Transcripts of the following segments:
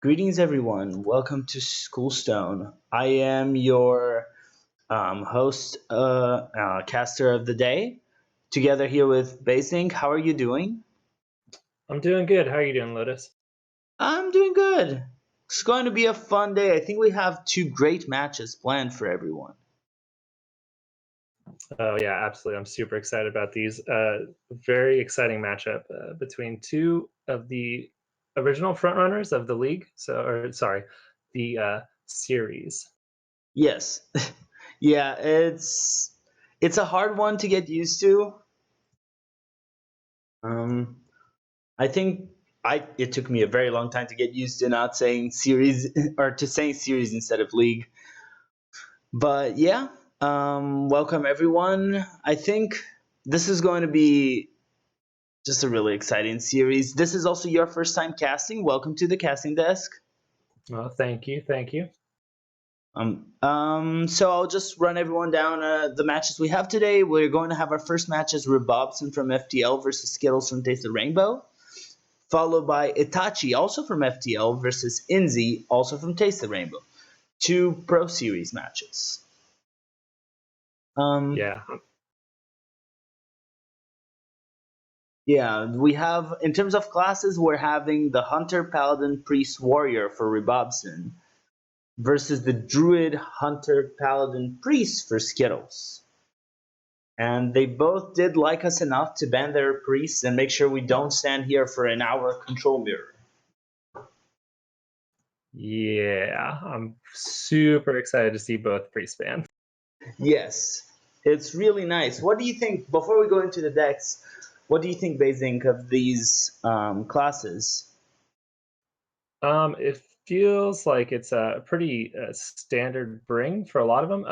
Greetings, everyone. Welcome to Schoolstone. I am your host, caster of the day, together here with basedinc. How are you doing? I'm doing good. How are you doing, Lotus? I'm doing good. It's going to be a fun day. I think we have two great matches planned for everyone. Oh yeah, absolutely. I'm super excited about these. Very exciting matchup between two of the original frontrunners of the league. The series. Yes, yeah, it's a hard one to get used to. Um, I think it took me a very long time to get used to not saying series or to saying series instead of league. But yeah, welcome everyone. I think this is going to be just a really exciting series. This is also your first time casting. Welcome to the casting desk. Well, thank you, thank you. So I'll just run everyone down the matches we have today. We're going to have our first match as Rebobson from FTL versus Skittles from Taste the Rainbow, followed by Itachi, also from FTL, versus Inzi, also from Taste the Rainbow. Two Pro Series matches. Um, Yeah, Yeah, we have, in terms of classes, we're having the Hunter, Paladin, Priest, Warrior for Rebobson versus the Druid, Hunter, Paladin, Priest for Skittles. And they both did like us enough to ban their priests and make sure we don't stand here for an hour control mirror. yeah. I'm super excited to see both priest bands. Yes, it's really nice. What do you think, before we go into the decks, what do you think, Bazink, of these classes? It feels like it's a pretty standard bring for a lot of them.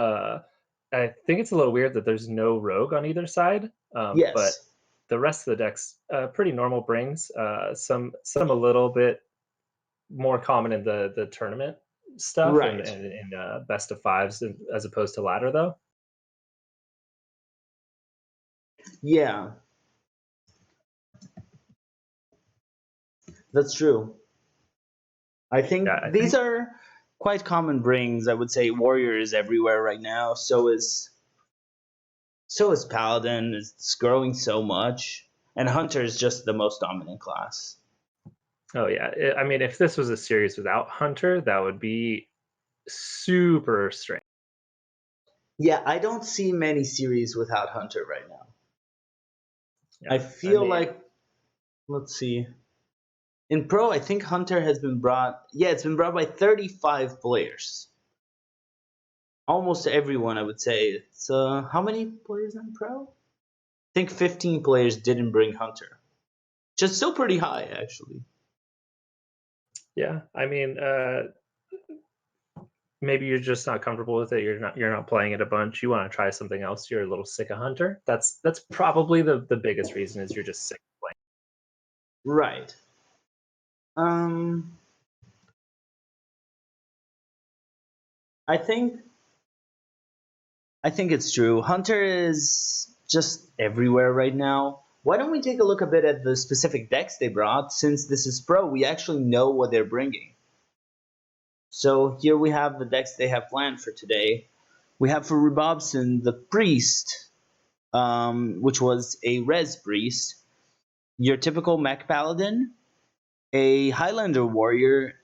I think it's a little weird that there's no rogue on either side, but Yes, the rest of the decks pretty normal brings. Some a little bit more common in the tournament stuff and right. in best of fives as opposed to ladder though. Yeah, that's true. I Yeah, think I these think are quite common brings. I would say Warrior is everywhere right now. So is Paladin. It's growing so much, and Hunter is just the most dominant class. oh yeah. I mean, if this was a series without Hunter, that would be super strange. Yeah, I don't see many series without Hunter right now. I Yeah, I feel mean, like, let's see, in Pro, I think Hunter has been brought. Yeah, it's been brought by 35 players. Almost everyone, I would say. It's how many players in Pro? I think 15 players didn't bring Hunter. Just still pretty high, actually. yeah, I mean, maybe you're just not comfortable with it. You're not playing it a bunch. You want to try something else. You're a little sick of Hunter. That's probably the biggest reason is you're just sick of playing. Right. Um, I think I think it's true. Hunter is just everywhere right now. Why don't we take a look a bit at the specific decks they brought? Since this is Pro, we actually know what they're bringing. So here we have the decks they have planned for today. We have for Rebobson the Priest, which was a Res Priest, your typical Mech Paladin, a Highlander Warrior,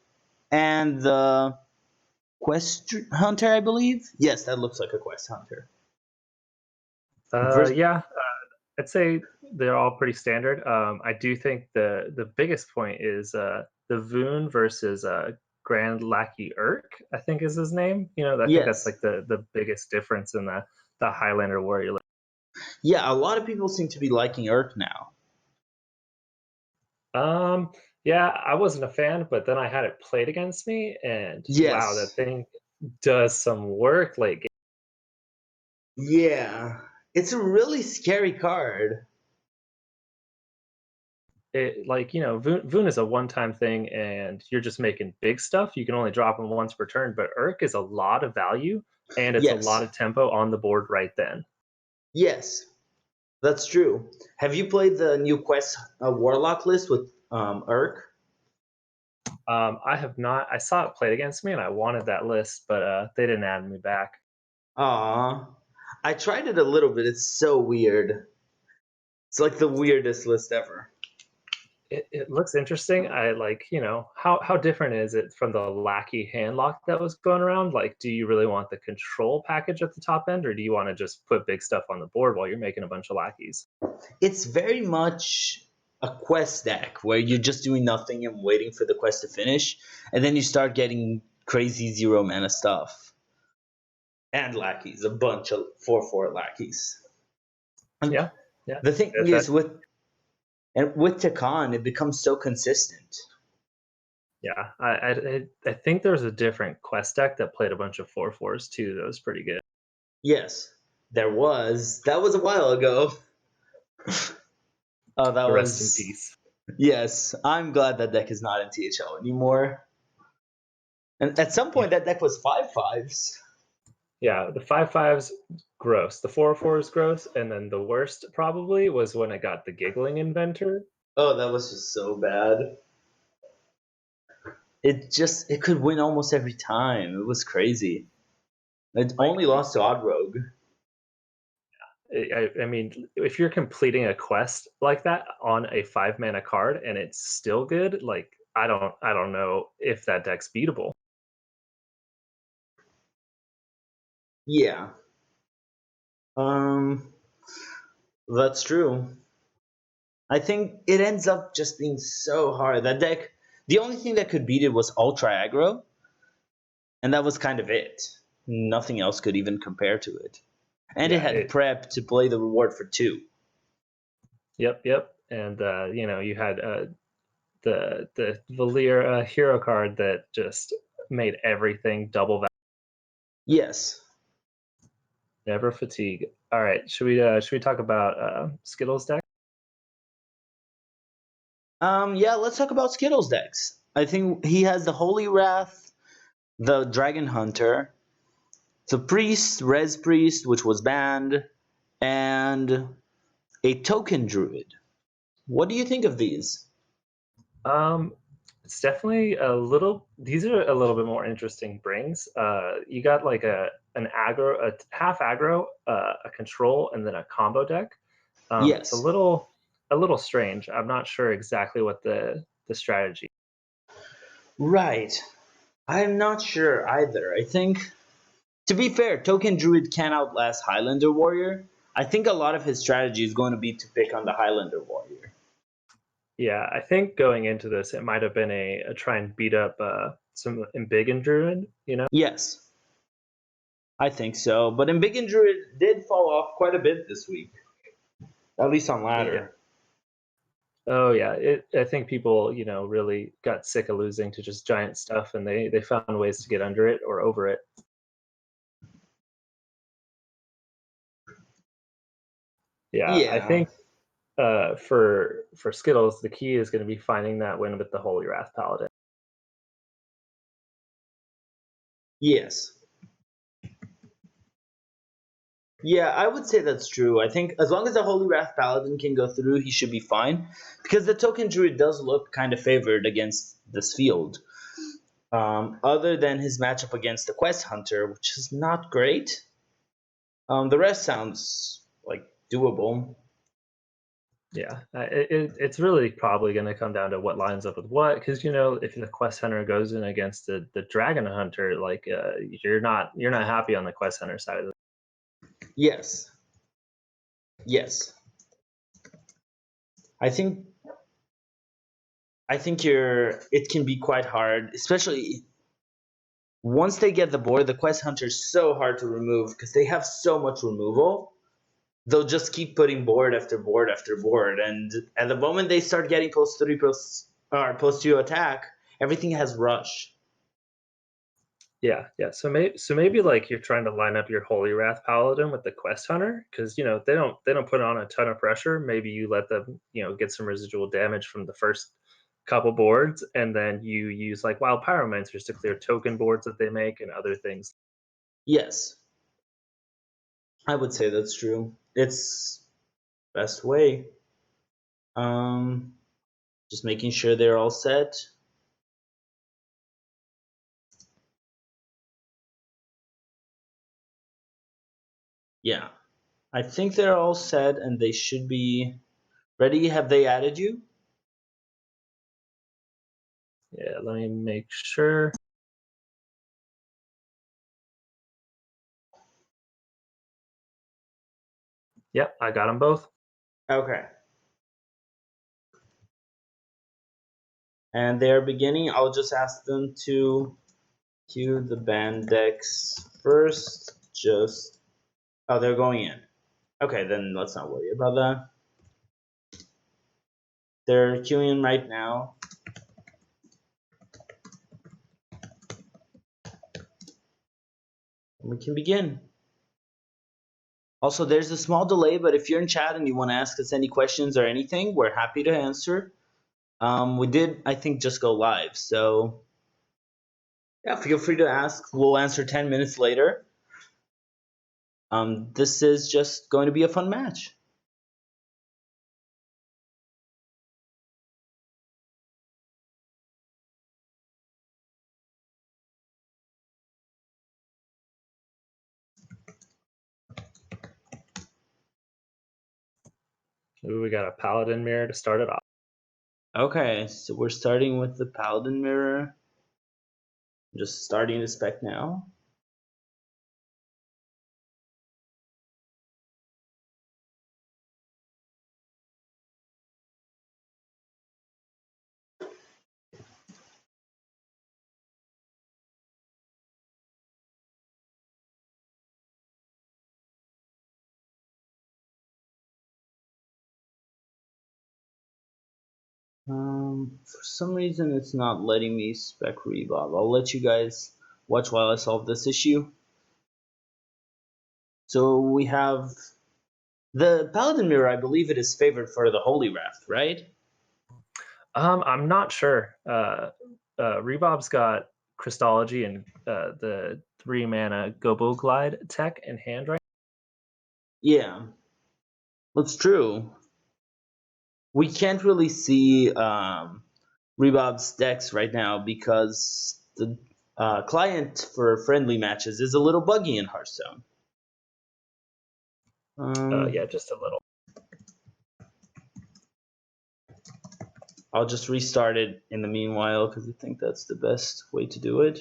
and the Quest Hunter, I believe. Yes, that looks like a Quest Hunter. Vers- Yeah, I'd say they're all pretty standard. I do think the biggest point is the Voon versus Grand Lackey Urk. I think is his name. I think that's yes. like the biggest difference in the Highlander Warrior. Yeah, a lot of people seem to be liking Urk now. Um, yeah, I wasn't a fan, but then I had it played against me, and wow, that Yes. thing does some work late game. Yeah. It's a really scary card. Voon is a one-time thing, and you're just making big stuff. You can only drop him once per turn, but Urk is a lot of value, and it's a lot Yes. of tempo on the board right then. Yes. That's true. Have you played the new Quest Warlock list with Urk? I have not. I saw it played against me, and I wanted that list, but they didn't add me back. Aw. I tried it a little bit. It's so weird. It's like the weirdest list ever. It looks interesting. I like, how different is it from the lackey handlock that was going around? Like, do you really want the control package at the top end, or do you want to just put big stuff on the board while you're making a bunch of lackeys? It's very much a quest deck where you're just doing nothing and waiting for the quest to finish, and then you start getting crazy 0 mana stuff. And lackeys, a bunch of 4/4 lackeys. And Yeah, yeah. the thing That, is that with Takan, it becomes so consistent. yeah. I think there was a different quest deck that played a bunch of 4/4s too. That was pretty good. Yes, there was. That was a while ago. Oh, that Rest in was. peace. Yes, I'm glad that deck is not in THL anymore. And at some Yeah, point, that deck was 5/5s. yeah. The 5/5s, gross. The 4/4s, gross. And then the worst probably was when I got the giggling inventor. Oh, that was just so bad. It could win almost every time. It was crazy. It Like, only lost to Odd Rogue. I mean, if you're completing a quest like that on a 5 mana card and it's still good, like I don't know if that deck's beatable. Yeah. Um, that's true. I think it ends up just being so hard. That deck, the only thing that could beat it was Ultra Aggro, and that was kind of it. Nothing else could even compare to it. And it Yeah, had it prep to play the reward for 2. yep. And you had the Valir hero card that just made everything double value. Yes. Never fatigue. All right, should we talk about Skittles deck? Yeah, let's talk about Skittles decks. I think he has the Holy Wrath, the Dragon Hunter, the Priest, Res Priest, which was banned, and a Token Druid. What do you think of these? Um, it's definitely a little. These are a little bit more interesting brings. You got like an aggro, a half aggro, a control, and then a combo deck. It's Yes. a little strange. I'm not sure exactly what the strategy. Right. I'm not sure either. I think, to be fair, Token Druid can outlast Highlander Warrior. I think a lot of his strategy is going to be to pick on the Highlander Warrior. Yeah, I think going into this, it might have been a try and beat up some Embiggen Druid. Yes, I think so. But Embiggen Druid did fall off quite a bit this week, at least on Yeah. ladder. Oh yeah. I think people really got sick of losing to just giant stuff, and they found ways to get under it or over it. Yeah, I Yeah. think for Skittles, the key is going to be finding that win with the Holy Wrath Paladin. Yes. Yeah, I would say that's true. I think as long as the Holy Wrath Paladin can go through, he should be fine. Because the Token Druid does look kind of favored against this field. Other than his matchup against the Quest Hunter, which is not great. The rest sounds like doable. Yeah, it's really probably going to come down to what lines up with what, because if the Quest Hunter goes in against the Dragon Hunter, like you're not happy on the Quest Hunter side of it. Yes. Yes. I think you're it can be quite hard, especially once they get the board. The Quest Hunter's so hard to remove because they have so much removal. They'll just keep putting board after board after board, and at the moment they start getting +3 +2 attack, everything has rush. Yeah. So maybe like you're trying to line up your Holy Wrath Paladin with the Quest Hunter, because they don't put on a ton of pressure. Maybe you let them get some residual damage from the first couple boards, and then you use like Wild Pyromancers to clear token boards that they make and other things. Yes, I would say that's true. It's best way. Um, just making sure they're all set. Yeah. I think they're all set and they should be ready. Have they added you? Yeah, let me make sure. Yep, I got them both. Okay. And they're beginning. I'll just ask them to cue the band decks first. Oh, they're going in. Okay, then let's not worry about that. They're queuing right now. We can begin. Also, there's a small delay, but if you're in chat and you want to ask us any questions or anything, we're happy to answer. We did, I think, just go live, so yeah, feel free to ask. We'll answer 10 minutes later. This is just going to be a fun match. Ooh, we got a Paladin mirror to start it off. Okay, so we're starting with the Paladin mirror. I'm just starting the spec now. For some reason, it's not letting me spec Rebob. I'll let you guys watch while I solve this issue. So we have the Paladin mirror. I believe it is favored for the Holy Wrath, right? I'm not sure. Rebob's got Crystology and the 3-mana Gobo Glide tech in hand right. Yeah, that's true. We can't really see Rebob's decks right now because the client for friendly matches is a little buggy in Hearthstone. Yeah, just a little. I'll just restart it in the meanwhile because I think that's the best way to do it.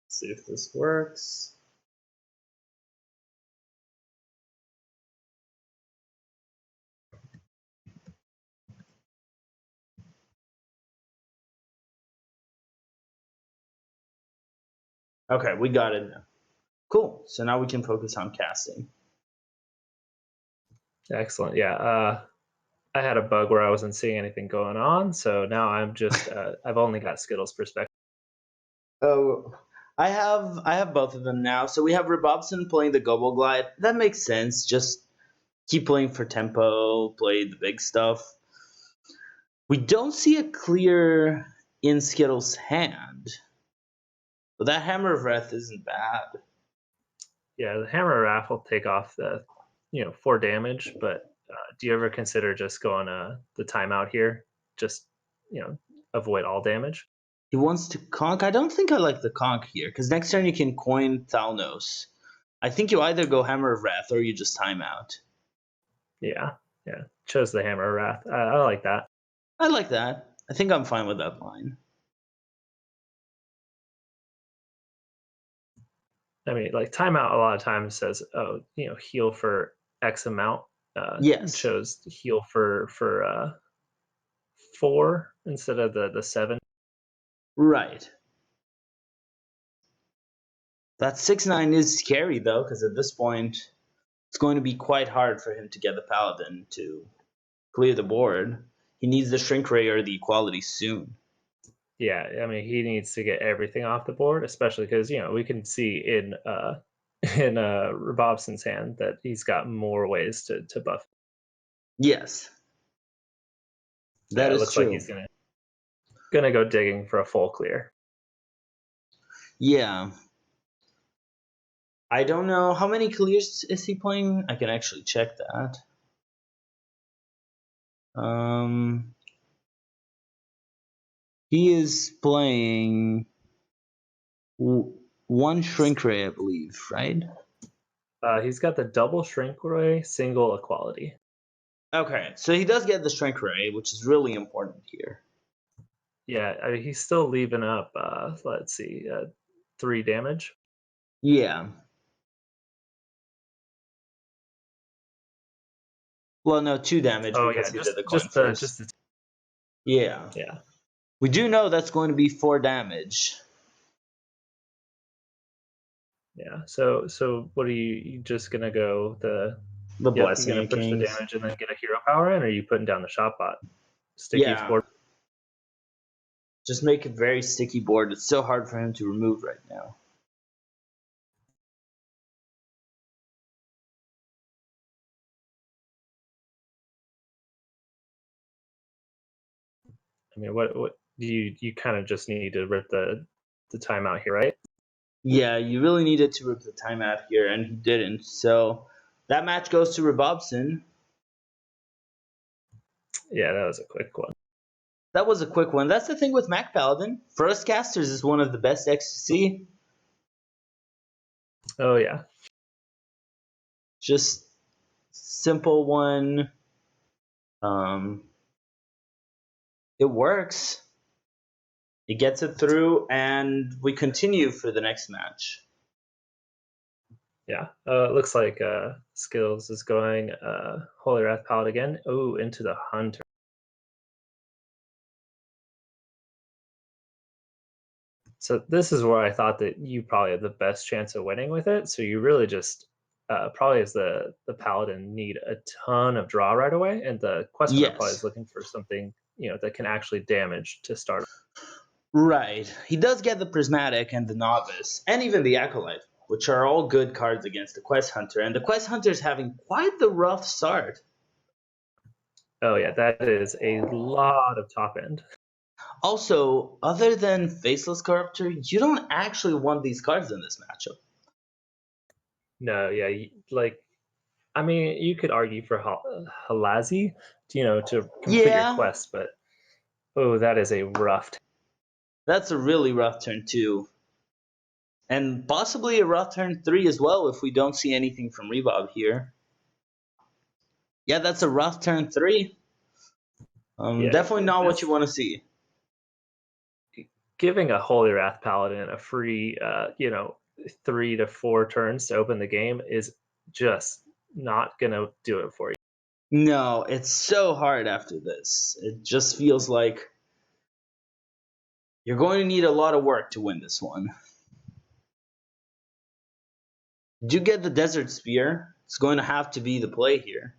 See if this works. Okay, we got it now. Cool. So now we can focus on casting. Excellent. Yeah. I had a bug where I wasn't seeing anything going on, so now I'm just I've only got Skittles perspective. Oh, I have both of them now. So we have Rebobson playing the Gobo Glide. That makes sense. Just keep playing for tempo, play the big stuff. We don't see a clear in Skittles hand. But that Hammer of Wrath isn't bad. Yeah, the Hammer Wrath will take off the 4 damage, but do you ever consider just going the timeout here? Just avoid all damage. He wants to conk. I don't think I like the conk here, because next turn you can coin Thalnos. I think you either go Hammer of Wrath or you just time out. Yeah. Chose the Hammer Wrath. I like that. I like that. I think I'm fine with that line. I mean, like timeout a lot of times says, oh, heal for X amount. Yes. Chose heal for 4 instead of the 7. Right. That 6/9 is scary though, because at this point it's going to be quite hard for him to get the Paladin to clear the board. He needs the Shrink Ray or the Equality soon. Yeah, I mean, he needs to get everything off the board, especially because we can see in Rebobson's hand that he's got more ways to buff. Yes. That It is looks like true. he's gonna go digging for a full clear. Yeah. I don't know how many clears is he playing. I can actually check that. He is playing one shrink ray, I believe, right? He's got the double shrink ray, single equality. Okay, so he does get the shrink ray, which is really important here. Yeah, I mean, he's still leaving up. Let's see, 3 damage. Yeah. Well, no, 2 damage Oh because yeah, he did the coin just first. the Yeah. yeah. We do know that's going to be 4 damage. Yeah. So what are you just gonna go the The Yep, you're Blessing gonna of push the Kings. damage and then get a hero power in, or are you putting down the shot bot? Sticky Yeah. board. Just make a very sticky board. It's so hard for him to remove right now. I mean, what you kind of just need to rip the timeout here, right? Yeah, you really needed to rip the timeout here, and he didn't. So that match goes to Rebobson. Yeah, that was a quick one. That was a quick one. That's the thing with Mac Paladin. For us casters, is one of the best decks to see. Oh yeah. Just simple one. It works. It gets it through, and we continue for the next match. Yeah. It looks like SKItLLeZ is going Holy Wrath Paladin again. Oh, into the Hunter. So this is where I thought that you probably have the best chance of winning with it. So you really just probably as the paladin need a ton of draw right away, and the quest hunter probably Yes. is looking for something that can actually damage to start. Right. He does get the Prismatic and the Novice, and even the Acolyte, which are all good cards against the Quest Hunter. And the Quest Hunter is having quite the rough start. Oh yeah, that is a lot of top end. Also, other than Faceless Corruptor, you don't actually want these cards in this matchup. No, yeah, I mean, you could argue for Halazi, to complete your Yeah, quest, but oh, that is a rough. that's a really rough turn 2. And possibly a rough turn 3 as well if we don't see anything from Rebob here. Yeah, that's a rough turn 3. Yeah, Definitely not what you want to see. giving a Holy Wrath Paladin a free, 3 to 4 turns to open the game is just not gonna do it for you. No, it's so hard after this. It just feels like you're going to need a lot of work to win this one. Did you get the Desert Spear? It's going to have to be the play here.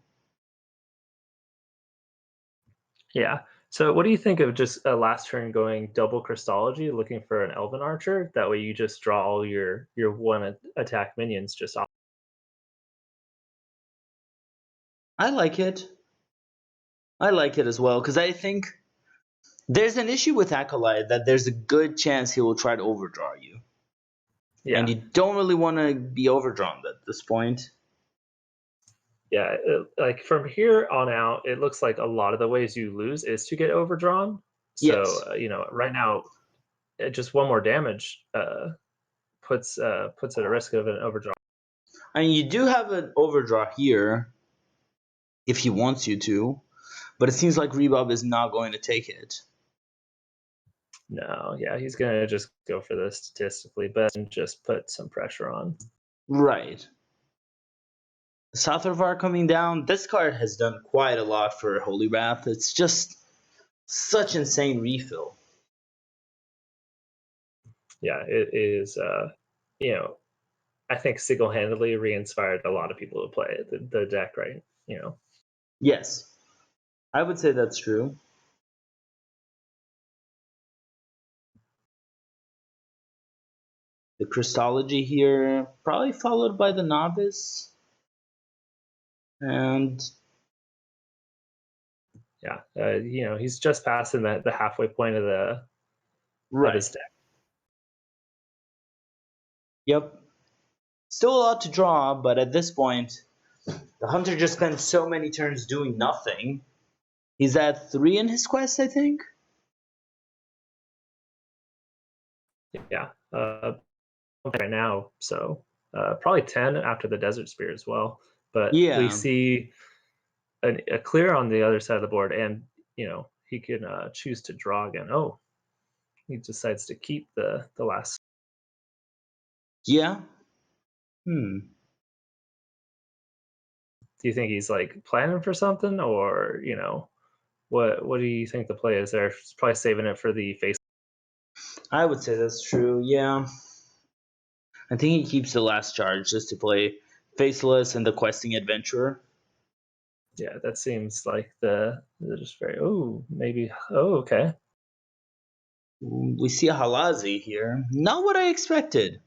Yeah. So, what do you think of just a last turn going double Christology, looking for an Elven Archer? That way, you just draw all your one attack minions just off. I like it. I like it as well, because I think there's an issue with Acolyte that there's a good chance he will try to overdraw you. Yeah. And you don't really want to be overdrawn at this point. Yeah, like from here on out, it looks like a lot of the ways you lose is to get overdrawn. Yes. So right now, just one more damage puts it at risk of an overdraw. I mean, you do have an overdraw here if he wants you to, but it seems like Rebob is not going to take it. No, yeah, he's gonna just go for the statistically best and just put some pressure on. Right. Satharvar coming down. This card has done quite a lot for Holy Wrath. It's just such insane refill. Yeah, it is. I think single-handedly re-inspired a lot of people to play the deck, right? Yes, I would say that's true. The Christology here, probably followed by the Novice. And yeah, he's just passing the halfway point of right. his deck. Yep. Still a lot to draw, but at this point, the hunter just spent so many turns doing nothing. He's at 3 in his quest, I think. Yeah, right now, so probably 10 after the Desert Spear as well. But we Yeah. see a clear on the other side of the board, and he can choose to draw again. Oh, he decides to keep the last. Yeah. Do you think he's like planning for something, or what do you think the play is there? He's probably saving it for the face. I would say that's true, yeah. I think he keeps the last charge just to play Faceless and the Questing Adventurer. Yeah, that seems like they're just very, maybe, okay. We see a Halazi here. Not what I expected.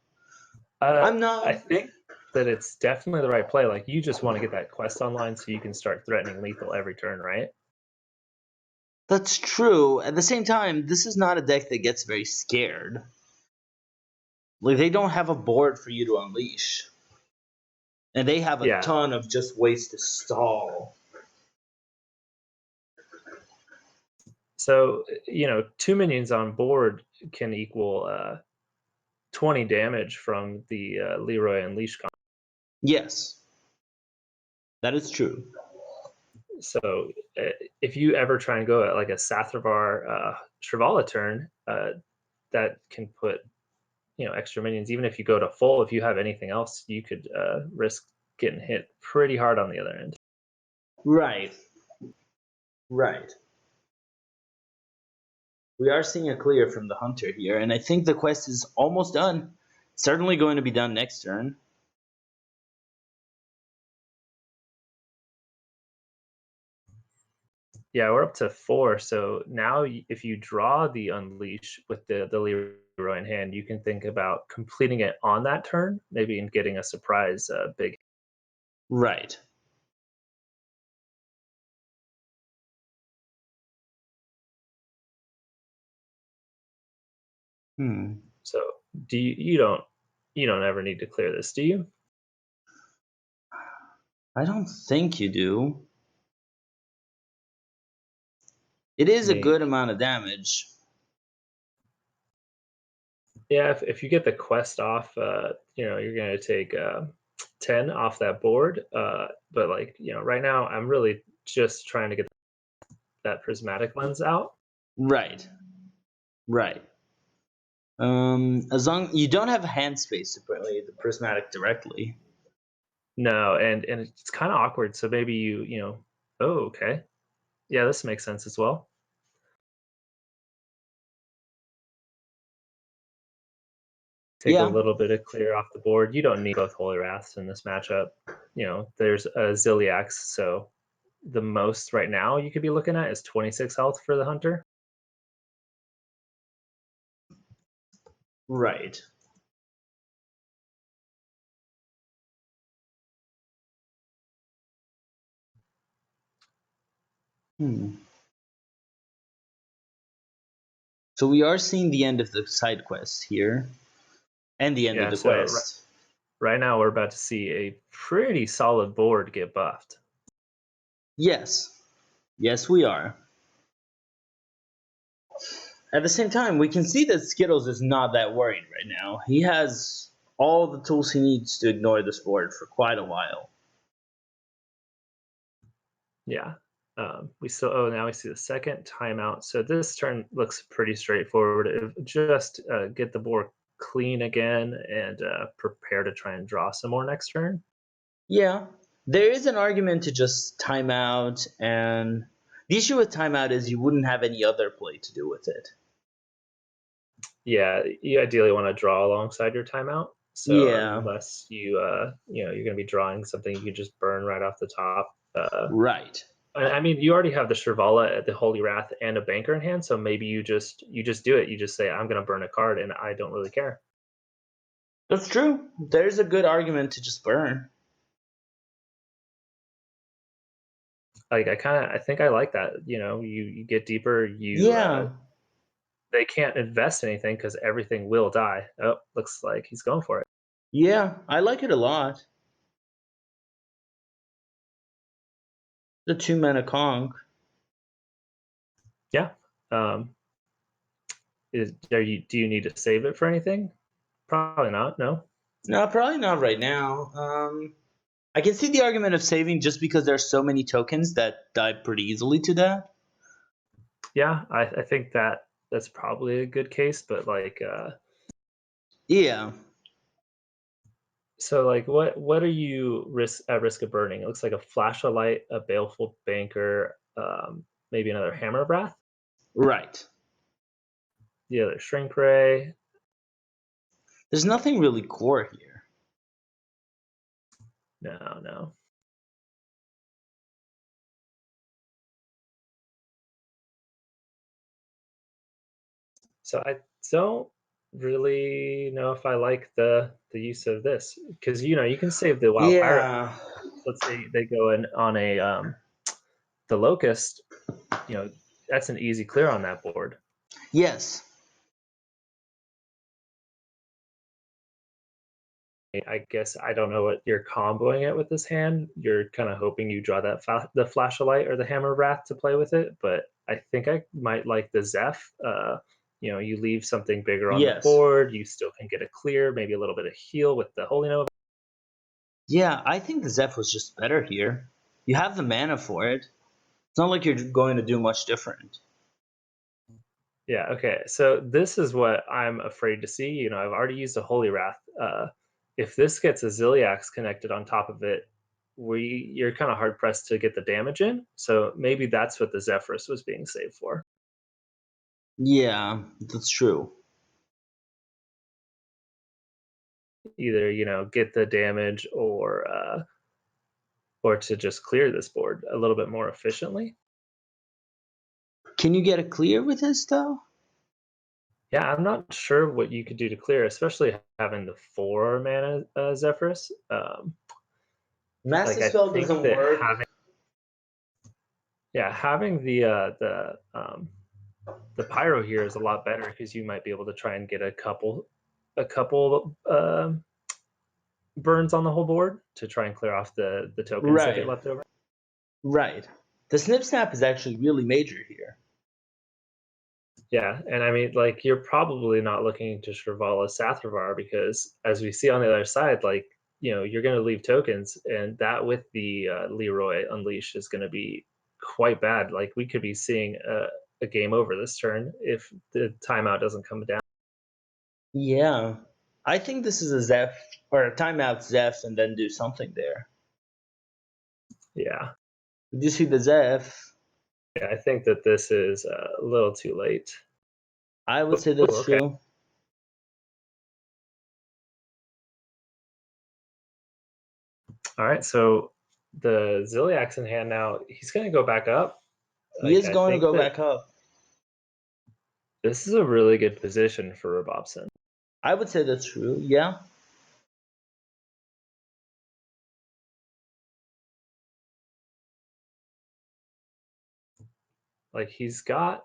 I'm I not. think that it's definitely the right play. Like, you just want to get that quest online so you can start threatening lethal every turn, right? That's true. At the same time, this is not a deck that gets very scared. Like, they don't have a board for you to unleash. And they have a Yeah. ton of just ways to stall. So, 2 minions on board can equal 20 damage from the Leroy Unleash combo. Yes. That is true. So if you ever try and go at like a Sathravar Shrivala turn, that can put extra minions. Even if you go to full, if you have anything else, you could risk getting hit pretty hard on the other end. Right. Right. We are seeing a clear from the hunter here, and I think the quest is almost done. Certainly going to be done next turn. Yeah, we're up to 4. So now if you draw the Unleash with the Leroy in hand, you can think about completing it on that turn, maybe, and getting a surprise big. Right. So do you don't ever need to clear this, do you? I don't think you do. It is I a mean, good amount of damage. yeah, if you get the quest off, you're going to take 10 off that board. But right now, I'm really just trying to get that prismatic lens out. Right. Right. As long you don't have hand space to play the prismatic directly. No, and it's kind of awkward. So maybe oh, okay. Yeah, this makes sense as well. Take a Yeah. little bit of clear off the board. You don't need both Holy Wraths in this matchup. There's a Ziliax, so the most right now you could be looking at is 26 health for the Hunter. Right. So we are seeing the end of the side quest here, and the end of Yeah, the so quest. right now we're about to see a pretty solid board get buffed. Yes. Yes, we are. At the same time, we can see that SKItLLeZ is not that worried right now. He has all the tools he needs to ignore this board for quite a while. Yeah. We still now we see the second timeout. So this turn looks pretty straightforward. Just get the board clean again and prepare to try and draw some more next turn. Yeah, there is an argument to just time out, and the issue with timeout is you wouldn't have any other play to do with it. Yeah, you ideally want to draw alongside your timeout. So Yeah, unless you're going to be drawing something you can just burn right off the top. right. I mean, you already have the Shrivala, the Holy Wrath, and a Banker in hand. So maybe you just do it. You just say, I'm going to burn a card, and I don't really care. That's true. There's a good argument to just burn. Like I think I like that. You get deeper. Yeah, They can't invest anything because everything will die. Oh, looks like he's going for it. Yeah, I like it a lot. The 2-mana conch. Yeah. Um, do you need to save it for anything? Probably not. No. No, probably not right now. I can see the argument of saving just because there's so many tokens that die pretty easily to that. Yeah, I think that's probably a good case, but like, Yeah. so like, what are you at risk of burning? It looks like a flash of light, a baleful banker, maybe another hammer breath, Right. the other shrink ray. There's nothing really core here. No, no. So I don't really know if I like the use of this because you can save the wild pirate. Yeah. Let's say they go in on a the locust. That's an easy clear on that board. Yes. I guess I don't know what you're comboing it with this hand. You're kind of hoping you draw the flash of light or the hammer wrath to play with it, but I think I might like the Zeph. You leave something bigger on the Yes. board. You still can get a clear, maybe a little bit of heal with the Holy Nova. Yeah, I think the Zeph was just better here. You have the mana for it. It's not like you're going to do much different. Yeah. Okay. So this is what I'm afraid to see. I've already used a Holy Wrath. If this gets a Ziliax connected on top of it, you're kind of hard pressed to get the damage in. So maybe that's what the Zephyrus was being saved for. Yeah, that's true. Either get the damage or to just clear this board a little bit more efficiently. Can you get a clear with this though? Yeah, I'm not sure what you could do to clear, especially having the 4 mana Zephyrus. Master Like I spell think doesn't that work. having the pyro here is a lot better because you might be able to try and get a couple burns on the whole board to try and clear off the tokens that get Right. left over. Right. The snip snap is actually really major here. Yeah, and I mean, like, you're probably not looking to Shrivala Sathravar because, as we see on the other side, like, you're going to leave tokens, and that with the Leroy Unleash is going to be quite bad. Like, we could be seeing a game over this turn if the timeout doesn't come down. Yeah. I think this is a Zeph or a timeout Zeph and then do something there. Yeah. Did you see the Zeph? Yeah, I think that this is a little too late. I would say that's Okay. true. All right, so the Ziliax in hand now, he's going to go back up. He is I going to think go that back up. this is a really good position for Rebobson. I would say that's true. Yeah. Like he's got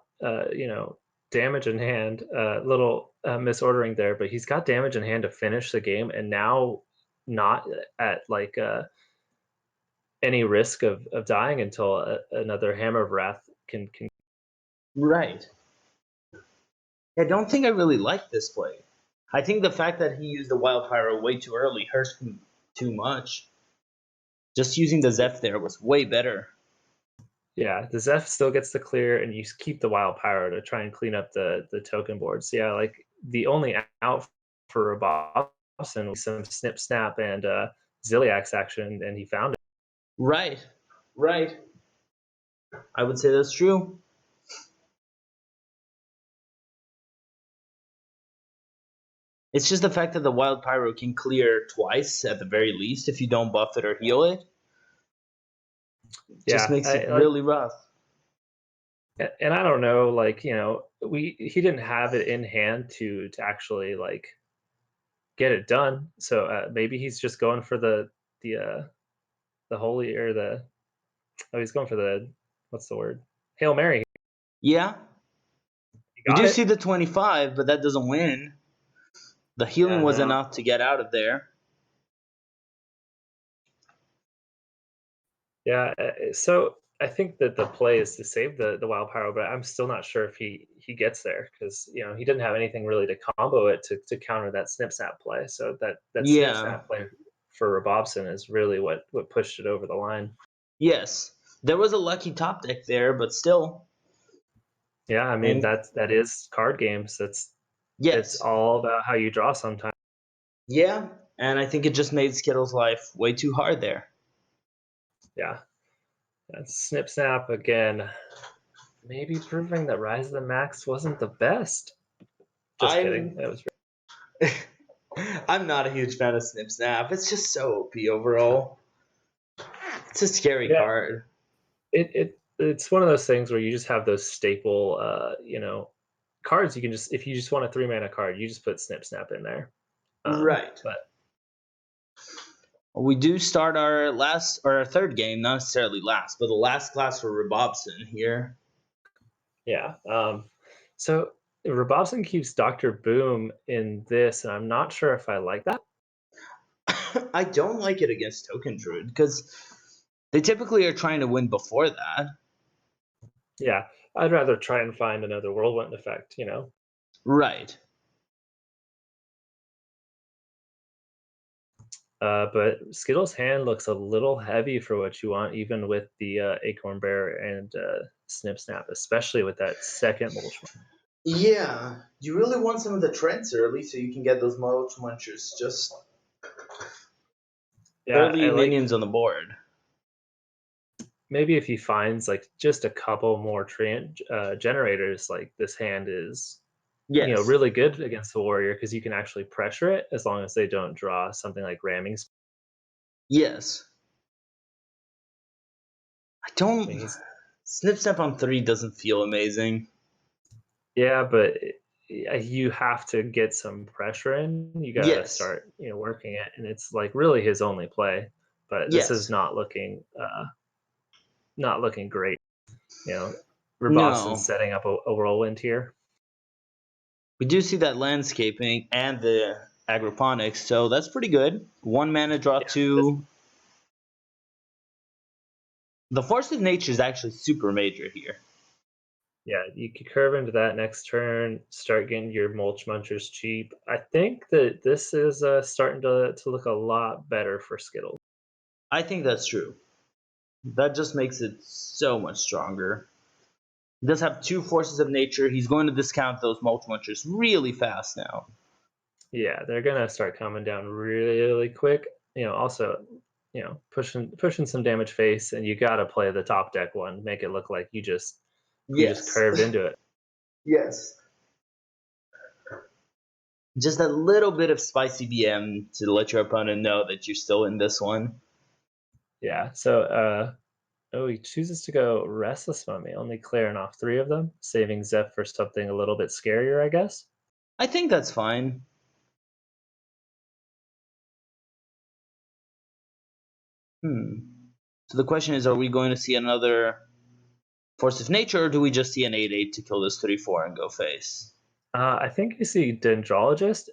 damage in hand, little misordering there, but he's got damage in hand to finish the game, and now not at like any risk of dying until another Hammer of Wrath can. Right. I don't think I really like this play. I think the fact that he used the Wild Pyro way too early hurts him too much. Just using the Zeph there was way better. Yeah, the Zeph still gets the clear, and you keep the Wild Pyro to try and clean up the token board. So yeah, like the only out for Rebobson was some snip snap and Ziliax action, and he found it. Right. Right. I would say that's true. It's just the fact that the Wild Pyro can clear twice at the very least if you don't buff it or heal it. Just Yeah, makes it really rough. and I don't know, like he didn't have it in hand to actually like get it done. So maybe he's just going for the holy or he's going for the what's the word, Hail Mary. Yeah. He We got do it. see the 25, but that doesn't win. The healing Yeah, was no. enough to get out of there. Yeah, so I think that the play is to save the wild power, but I'm still not sure if he gets there because he didn't have anything really to combo it to counter that snip snap play. So that snip Yeah. snap play for Rebobson is really what pushed it over the line. Yes. There was a lucky top deck there, but still. Yeah, I mean And that is card games. It's yes. all about how you draw sometimes. Yeah. And I think it just made Skittles' life way too hard there. Yeah, and snip snap again. Maybe proving that Rise of the Max wasn't the best. Just kidding. I'm It was. I'm not a huge fan of Snip Snap. It's just so OP overall. It's a scary Yeah, card. it's one of those things where you just have those staple cards. You can just, if you just want a 3 mana card, you just put snip snap in there. Right. But We do start our last or our third game, not necessarily last, but the last class for Rebobson here. yeah, so Rebobson keeps Dr. Boom in this, and I'm not sure if I like that. I don't like it against Token Druid because they typically are trying to win before that. Yeah, I'd rather try and find another whirlwind effect. Right. But Skittles' hand looks a little heavy for what you want, even with the Acorn Bear and Snip Snap, especially with that second mulch. Yeah. You really want some of the trends early so you can get those Mulch Munchers just Yeah, early I like minions on the board. maybe if he finds like just a couple more generators, like this hand is Yes. really good against the warrior because you can actually pressure it as long as they don't draw something like ramming. Yes. I I don't. mean, he's Snip Snap on 3 doesn't feel amazing. yeah, but you have to get some pressure in. You got to Yes. start working it, and it's like really his only play. But this is Yes. not looking great. You know, Rebobson's No. setting up a whirlwind here. We do see that landscaping and the agroponics, so that's pretty good. 1 mana draw Yeah, this 2. The Force of Nature is actually super major here. Yeah, you could curve into that next turn, start getting your mulch munchers cheap. I think that this is starting to look a lot better for Skittles. I think that's true. That just makes it so much stronger. He does have 2 Forces of Nature. He's going to discount those Mulch Munchers really fast now. Yeah, they're gonna start coming down really quick. Also, pushing some damage face, and you gotta play the top deck one, make it look like you just Yes. curved into it. Yes. Just a little bit of spicy BM to let your opponent know that you're still in this one. Yeah. So, oh, he chooses to go Restless Mummy, only clearing off 3 of them, saving Zeph for something a little bit scarier, I guess. I think that's fine. So the question is, are we going to see another Force of Nature, or do we just see an 8/8 to kill this 3/4 and go face? I think you see Dendrologist,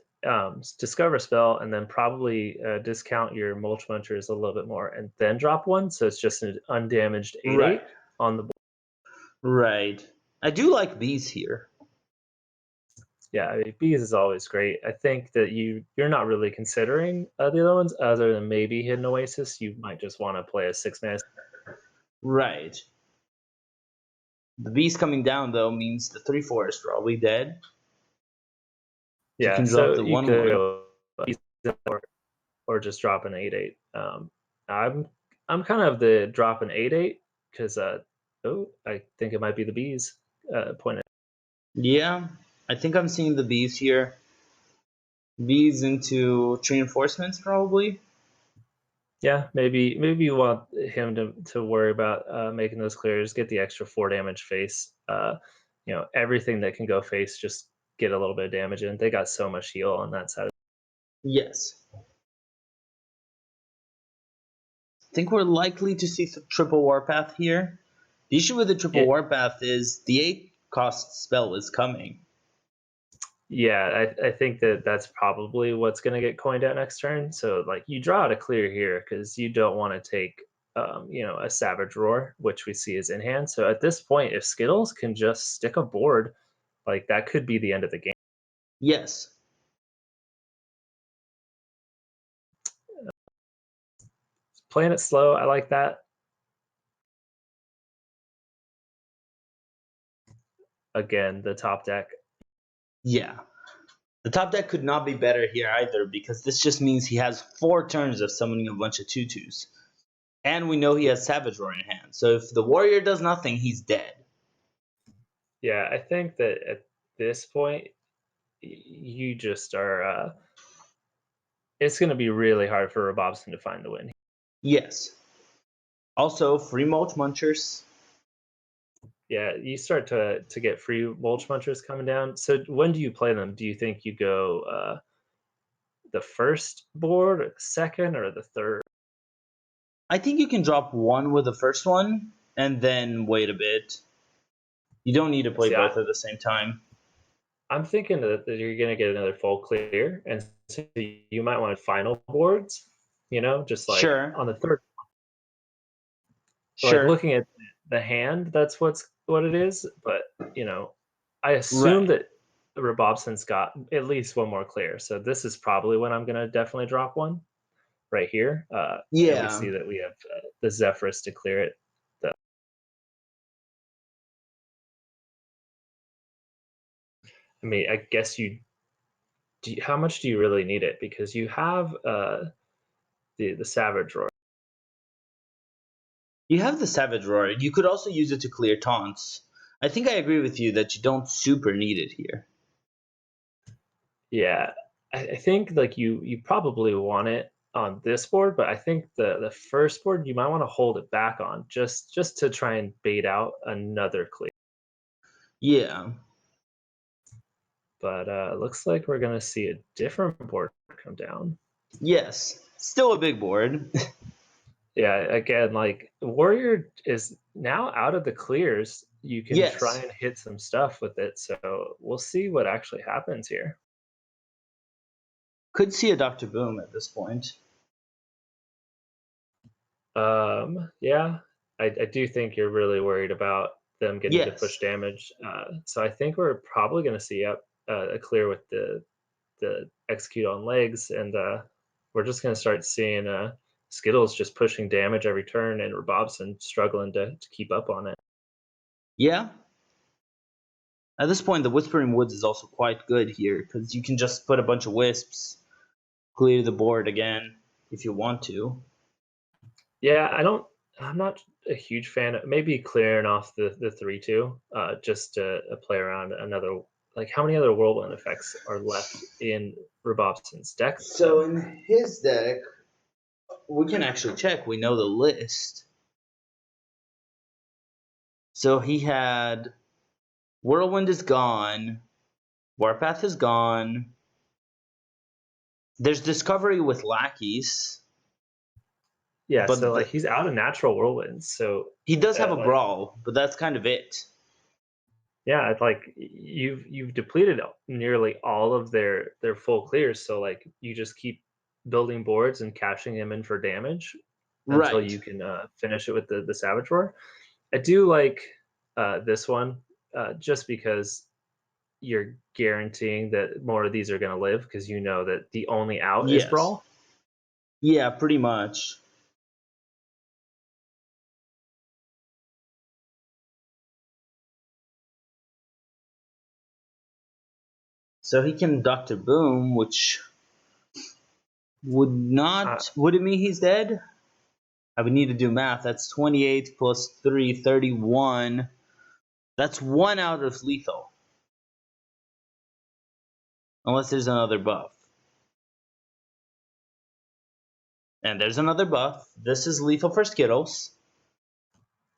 discover spell, and then probably discount your Mulch Munchers a little bit more, and then drop one, so it's just an undamaged 8/8 Right. on the board. Right. I do like these here. Yeah, I mean, Bees is always great. I think that you're not really considering the other ones, other than maybe Hidden Oasis. You might just want to play a 6 mana. Right. The beast coming down, though, means the 3/4 is probably dead. So you Yeah, can drop so the you 1/1. could go Bees or just drop an 8/8. I'm kind of the drop an 8/8 because I think it might be the Bees point. Yeah, I think I'm seeing the bees here. Bees into reinforcements, probably. Yeah, maybe you want him to worry about making those clears, get the extra 4 damage face. Everything that can go face, just get a little bit of damage in. They got so much heal on that side. Yes. I think we're likely to see triple warpath here. The issue with the triple Yeah, warpath is the 8 cost spell is coming. yeah, I think that's probably what's going to get coined out next turn. So like you draw to clear here because you don't want to take a Savage Roar, which we see is in hand. So at this point, if SKItLLeZ can just stick a board, like that could be the end of the game. Yes. Playing it slow, I like that. Again, the top deck. Yeah. The top deck could not be better here either, because this just means he has 4 turns of summoning a bunch of 2/2s. And we know he has Savage Roar in hand. So if the warrior does nothing, he's dead. Yeah, I think that at this point, you just are. It's going to be really hard for Rebobson to find the win. Yes. Also, free mulch munchers. Yeah, you start to get free mulch munchers coming down. So when do you play them? Do you think you go the first board, or the second, or the third? I think you can drop 1 with the first one, and then wait a bit. You don't need to play See, both at the same time. I'm thinking that you're going to get another full clear, and so you might want final boards, just like Sure. on the third. Like Sure. looking at the hand, that's what it is. But I assume Right. that Rebobson's got at least 1 more clear. So this is probably when I'm going to definitely drop 1 right here. And we Yeah. see that we have the Zephyrus to clear it. I mean, I guess how much do you really need it? Because you have the Savage Roar. You have the Savage Roar. You could also use it to clear taunts. I think I agree with you that you don't super need it here. Yeah, I think like you probably want it on this board, but I think the first board you might want to hold it back on just to try and bait out another clear. Yeah. But looks like we're gonna see a different board come down. Yes. Still a big board. Yeah, again, like Warrior is now out of the clears. You can try Yes. and hit some stuff with it, so we'll see what actually happens here. Could see a Dr. Boom at this point. Yeah, I do think you're really worried about them getting to push Yes. damage. So I think we're probably going to see a clear with the execute on legs, and we're just going to start seeing SKItLLeZ just pushing damage every turn, and Rebobson struggling to keep up on it. Yeah. At this point, the Whispering Woods is also quite good here, because you can just put a bunch of wisps, clear the board again if you want to. Yeah, I'm not a huge fan of maybe clearing off the 3/2, just to play around another. Like, how many other whirlwind effects are left in Rebobson's deck? So in his deck, we can actually check. We know the list. So he had Whirlwind is gone, Warpath is gone. There's Discovery with lackeys. Yeah, But so like he's out of natural whirlwinds. So he does have a like, brawl, but that's kind of it. yeah, it's like you've depleted nearly all of their full clears. So like you just keep building boards and cashing them in for damage until Right. you can finish it with the Savage Roar. I do like this one just because you're guaranteeing that more of these are going to live because you know that the only out is Yes. brawl. Yeah, pretty much. So he can Dr. Boom, which would not... would it mean he's dead? I would need to do math. That's 28 plus 3, 31. That's 1 out of lethal. Unless there's another buff. And there's another buff. This is lethal for SKItLLeZ.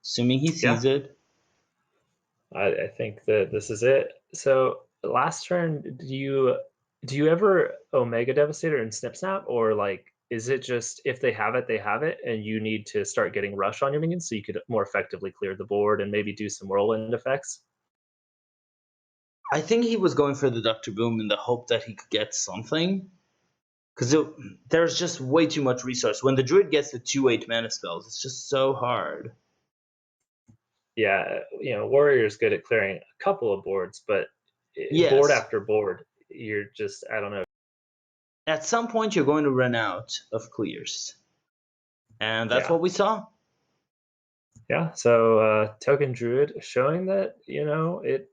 Assuming he sees it. I think that this is it. So last turn, do you ever Omega Devastator and Snip Snap, or like is it just if they have it, they have it, and you need to start getting rush on your minions so you could more effectively clear the board and maybe do some whirlwind effects? I think he was going for the Dr. Boom in the hope that he could get something. because there's just way too much resource. When the druid gets the 2/8 mana spells, it's just so hard. Yeah, Warrior's good at clearing a couple of boards, but board Yes. after board, you're just, I don't know. At some point, you're going to run out of clears. And that's Yeah. what we saw. Yeah, so Token Druid showing that, it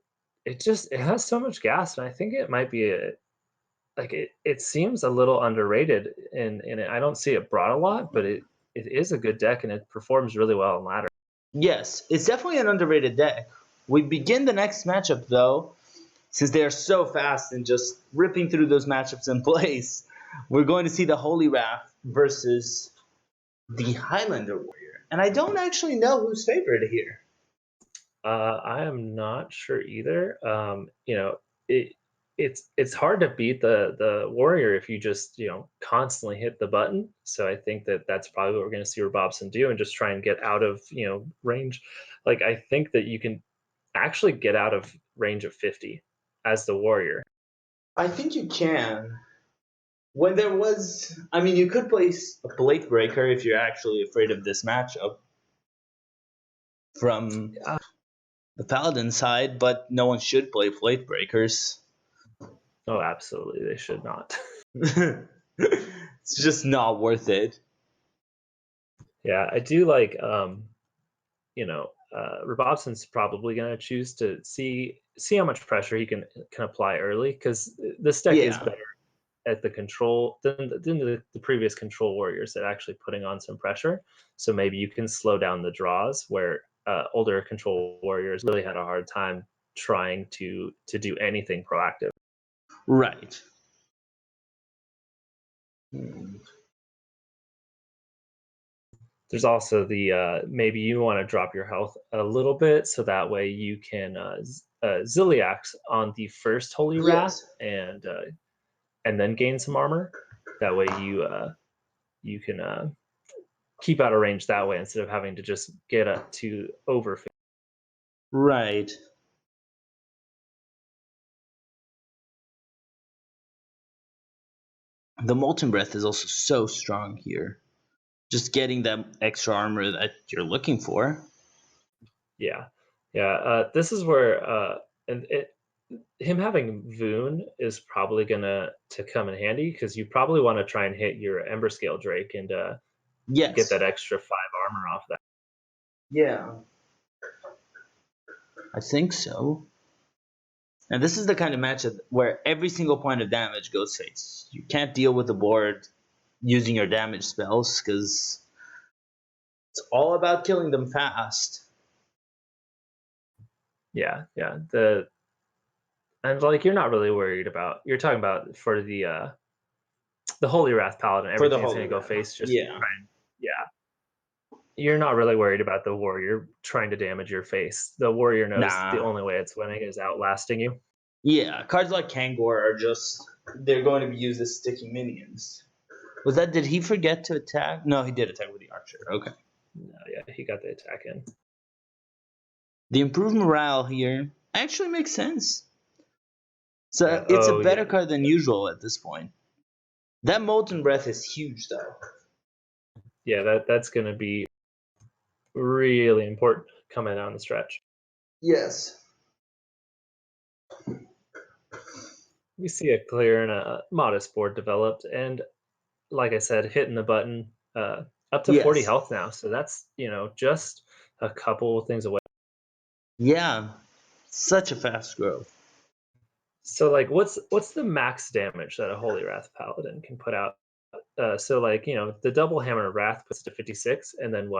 has so much gas, and I think it might be it seems a little underrated in it. I don't see it brought a lot, but it is a good deck and it performs really well in ladder. Yes, it's definitely an underrated deck. We begin the next matchup, though, since they are so fast and just ripping through those matchups in place. We're going to see the Holy Wrath versus the Highlander Warrior. And I don't actually know who's favored here. I am not sure either. It's hard to beat the warrior if you just constantly hit the button. So I think that's probably what we're going to see Rebobson do, and just try and get out of range. Like, I think that you can actually get out of range of 50 as the warrior. I think you can. When there was, you could place a Blade Breaker if you're actually afraid of this matchup from the Paladin side, but no one should play Blade Breakers. Oh, absolutely, they should not. It's just not worth it. Yeah, I do like Rebobson's probably going to choose to see how much pressure he can apply early, because this deck is better at the control than the previous control warriors at actually putting on some pressure. So maybe you can slow down the draws, where older control warriors really had a hard time trying to do anything proactive. Right. There's also the maybe you want to drop your health a little bit, so that way you can Ziliax on the first Holy Wrath, and then gain some armor. That way you can keep out of range that way, instead of having to just get up to over 50. Right. The Molten Breath is also so strong here. Just getting that extra armor that you're looking for. Yeah. This is where him having Voon is probably gonna to come in handy, because you probably want to try and hit your Ember Scale Drake and get that extra 5 armor off that. Yeah. I think so. And this is the kind of matchup where every single point of damage goes face. You can't deal with the board using your damage spells, because it's all about killing them fast. Yeah. And you're not really worried about, you're talking about for the Holy Wrath Paladin, everything's gonna go face. Just you're not really worried about the warrior trying to damage your face. The warrior knows the only way it's winning is outlasting you. Yeah, cards like Kangor are they're going to be used as sticky minions. Did he forget to attack? No, he did attack with the archer. Okay. No, yeah, he got the attack in. The improved morale here actually makes sense. So it's a better card than usual at this point. That Molten Breath is huge, though. Yeah, that's going to be really important coming down the stretch. Yes. We see a clear and a modest board developed, and like I said, hitting the button up to 40 health now. So that's just a couple things away. Yeah, such a fast growth. So what's the max damage that a Holy Wrath Paladin can put out? So the double Hammer of Wrath puts it to 56, and then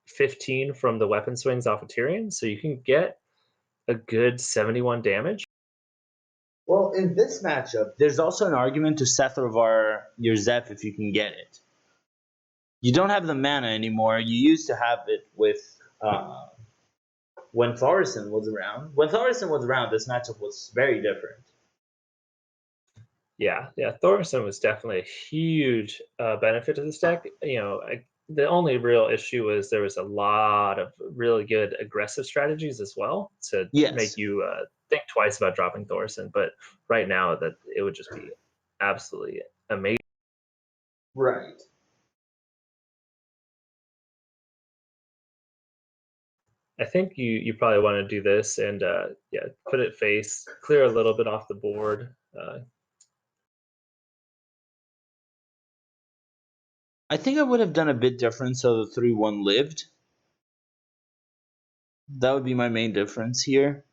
15 from the weapon swings off of Tyrion. So you can get a good 71 damage. Well, in this matchup, there's also an argument to Setharvar your Zeph if you can get it. You don't have the mana anymore. You used to have it with when Thorison was around. When Thorison was around, this matchup was very different. Yeah. Thorison was definitely a huge benefit to this deck. The only real issue was there was a lot of really good aggressive strategies as well to make you think twice about dropping Thorison. But right now, that it would just be absolutely amazing. Right. I think you probably want to do this and yeah, put it face, clear a little bit off the board. I think I would have done a bit different so the 3-1 lived. That would be my main difference here.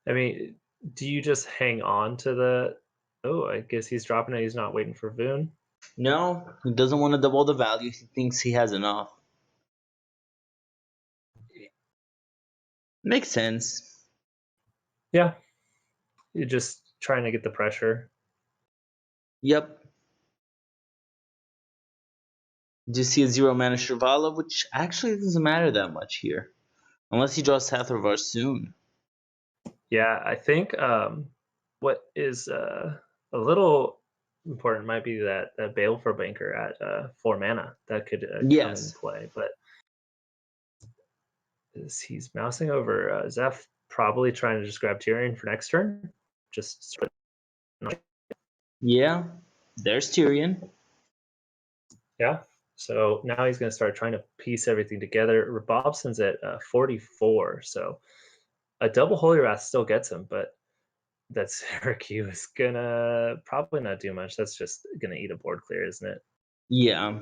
I mean, do you just hang on to the? Oh, I guess he's dropping it. He's not waiting for Voon. No, he doesn't want to double the value. He thinks he has enough. Makes sense. Yeah, you're just trying to get the pressure. Yep. Do you see a 0-mana Shrivala, which actually doesn't matter that much here. Unless he draws Satharvar soon. Yeah, I think what is a little important might be that Baleful Banker at 4 mana that could come into Yes. play, but he's mousing over Zeph, probably trying to just grab Tyrion for next turn. Just sort of, Yeah. There's Tyrion. yeah. So now he's going to start trying to piece everything together. Rebobson's at 44, so a double Holy Wrath still gets him, but that Syracuse is gonna probably not do much. That's just gonna eat a board clear, isn't it? Yeah.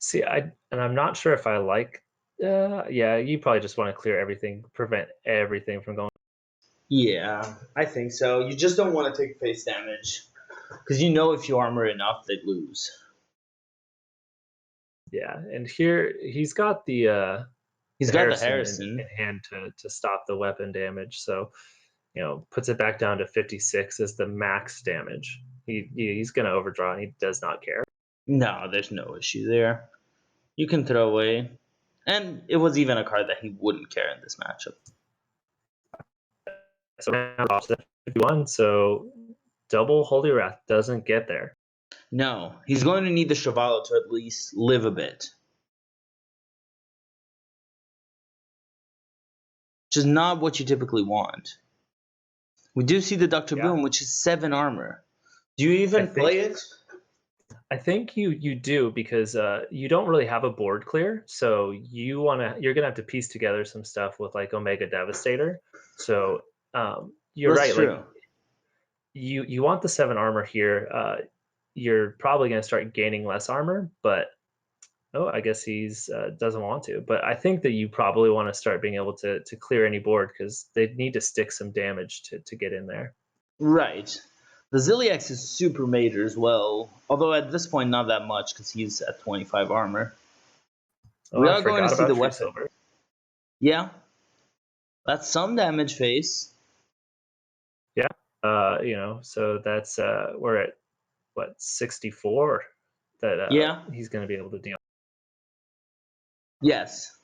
See, I'm not sure if I like. Yeah, you probably just want to clear everything, prevent everything from going. Yeah, I think so. You just don't want to take face damage. Because you know if you armor enough, they'd lose. Yeah, and here he's got the He's got the Harrison. in hand to stop the weapon damage. So, puts it back down to 56 as the max damage. He's gonna overdraw, and he does not care. No, there's no issue there. You can throw away. And it was even a card that he wouldn't care in this matchup. So now offset 51. So double Holy Wrath doesn't get there. No, he's going to need the Shrivala to at least live a bit. Which is not what you typically want. We do see the Dr. Yeah. Boom, which is 7 armor. Do you even play it? I think you do because you don't really have a board clear, so you're gonna have to piece together some stuff with like Omega Devastator. So you're That's right. true. Like you want the 7 armor here. You're probably gonna start gaining less armor, but I guess he's doesn't want to. But I think that you probably want to start being able to clear any board because they need to stick some damage to get in there. Right. The Ziliax is super major as well, although at this point not that much because he's at 25 armor. We are going to see the weapon. Silver. Yeah. That's some damage face. Yeah. So that's we're at what 64 that Yeah. he's going to be able to deal. Yes.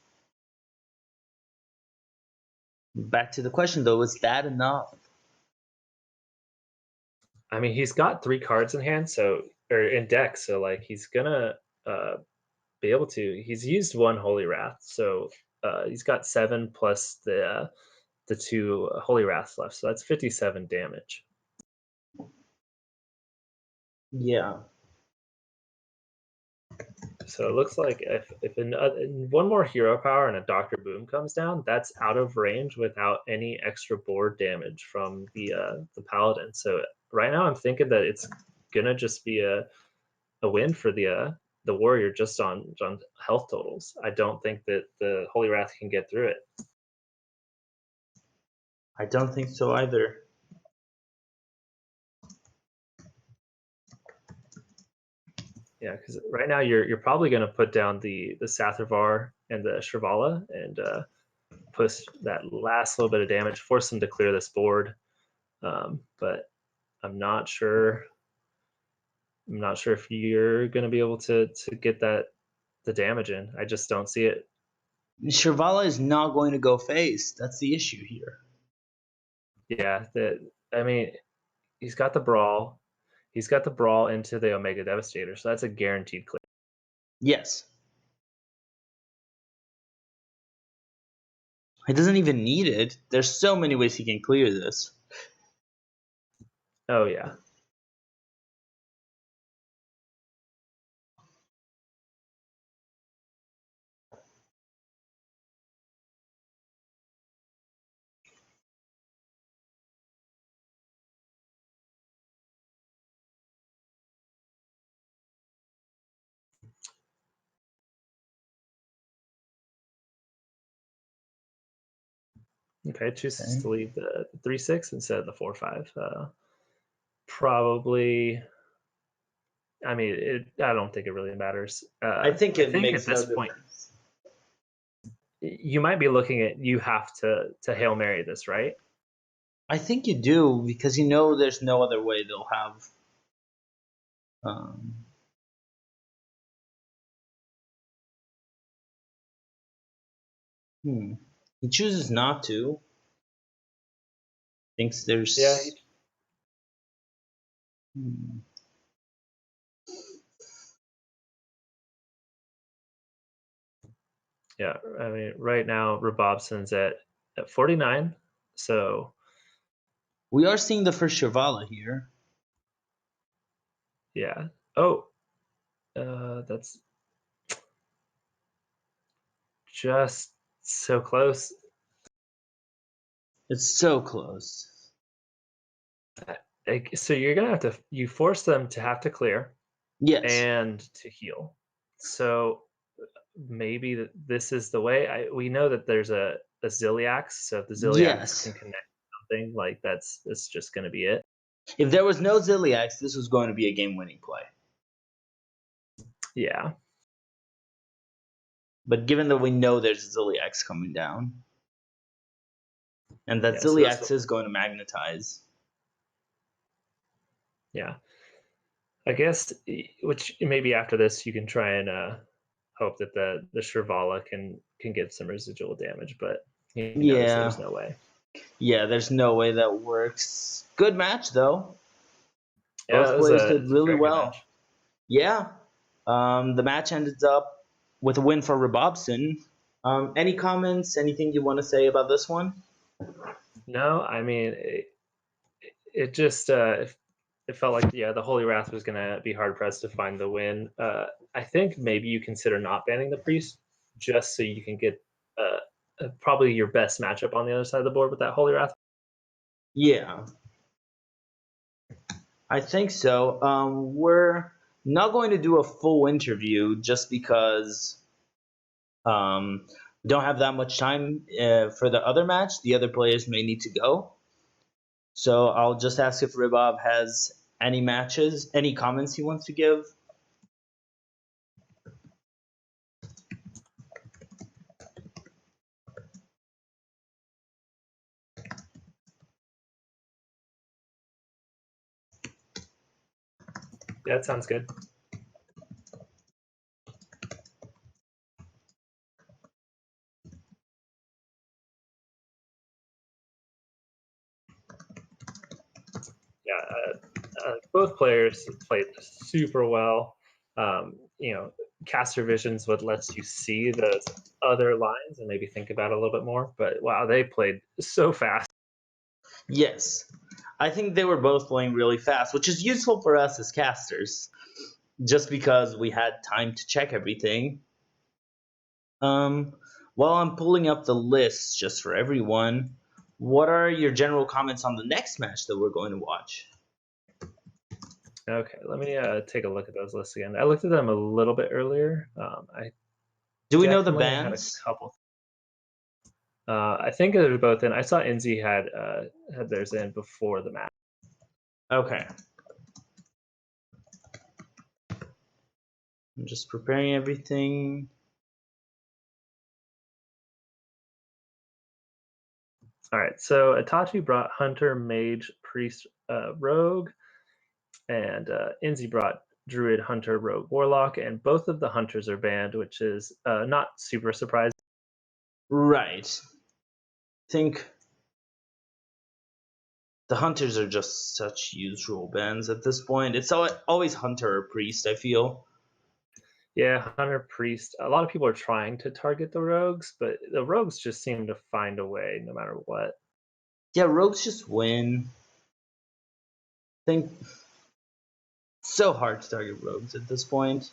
Back to the question though, is that enough? I mean, he's got 3 cards in hand, or in deck, so like he's gonna be able to. He's used 1 Holy Wrath, so he's got 7 plus the 2 Holy Wraths left, so that's 57 damage. Yeah. So it looks like if one more hero power and a Dr. Boom comes down, that's out of range without any extra board damage from the Paladin. So right now I'm thinking that it's gonna just be a win for the Warrior just on health totals. I don't think that the Holy Wrath can get through it. I don't think so either. Yeah, because right now you're probably going to put down the Satharvar and the Shrivala and push that last little bit of damage, force them to clear this board. But I'm not sure. I'm not sure if you're going to be able to get the damage in. I just don't see it. Shrivala is not going to go face. That's the issue here. Yeah, I mean, he's got the brawl. He's got the brawl into the Omega Devastator, so that's a guaranteed clear. Yes. He doesn't even need it. There's so many ways he can clear this. Oh yeah. Okay, chooses to leave the 3-6 instead of the 4-5. Probably. I mean, I don't think it really matters. I think it makes at this no point, difference. you might be looking at you have to Hail Mary this, right? I think you do because you know there's no other way they'll have. Um, He chooses not to. Thinks there's. Yeah. Hmm. Yeah. I mean, right now Rebobson's at 49, so We are seeing the first Shivala here. yeah. Oh, that's just so close. It's so close. So you're gonna have to you force them to have to clear Yes. and to heal. So maybe this is the way. We know that there's a Ziliax, so if the Ziliax can Yes. connect something, like that's just going to be it. If there was no Ziliax, this was going to be a game-winning play. Yeah. But given that we know there's a Ziliax coming down, and that Yeah, Ziliax is going to magnetize. Yeah. I guess, which maybe after this you can try and hope that the Shrivala can get some residual damage, but he knows Yeah. there's no way. Yeah, there's no way that works. Good match, though. Yeah, Both players did a really very good well. match. Yeah. The match ended up with a win for Rebobson. Any comments? Anything you want to say about this one? No, I mean, it just it felt like the Holy Wrath was going to be hard pressed to find the win. I think maybe you consider not banning the priest just so you can get probably your best matchup on the other side of the board with that Holy Wrath. Yeah, I think so. We're not going to do a full interview just because we don't have that much time for the other match. The other players may need to go. So I'll just ask if Ribob has any matches, any comments he wants to give. Yeah, that sounds good. Yeah, both players played super well. Caster Vision's what lets you see those other lines and maybe think about it a little bit more. But wow, they played so fast. Yes. I think they were both playing really fast, which is useful for us as casters, just because we had time to check everything. While I'm pulling up the list just for everyone, what are your general comments on the next match that we're going to watch? Okay, let me take a look at those lists again. I looked at them a little bit earlier. Do we know the definitely had a bands? couple. I think they were both in. I saw Inzi had theirs in before the match. Okay. I'm just preparing everything. All right, so Itachi brought Hunter, Mage, Priest, Rogue, and Inzi brought Druid, Hunter, Rogue, Warlock, and both of the Hunters are banned, which is not super surprising. Right. I think the Hunters are just such usual bands at this point. It's always Hunter or Priest, I feel. Yeah, Hunter Priest. A lot of people are trying to target the rogues, but the rogues just seem to find a way no matter what. Yeah, rogues just win. I think so hard to target rogues at this point.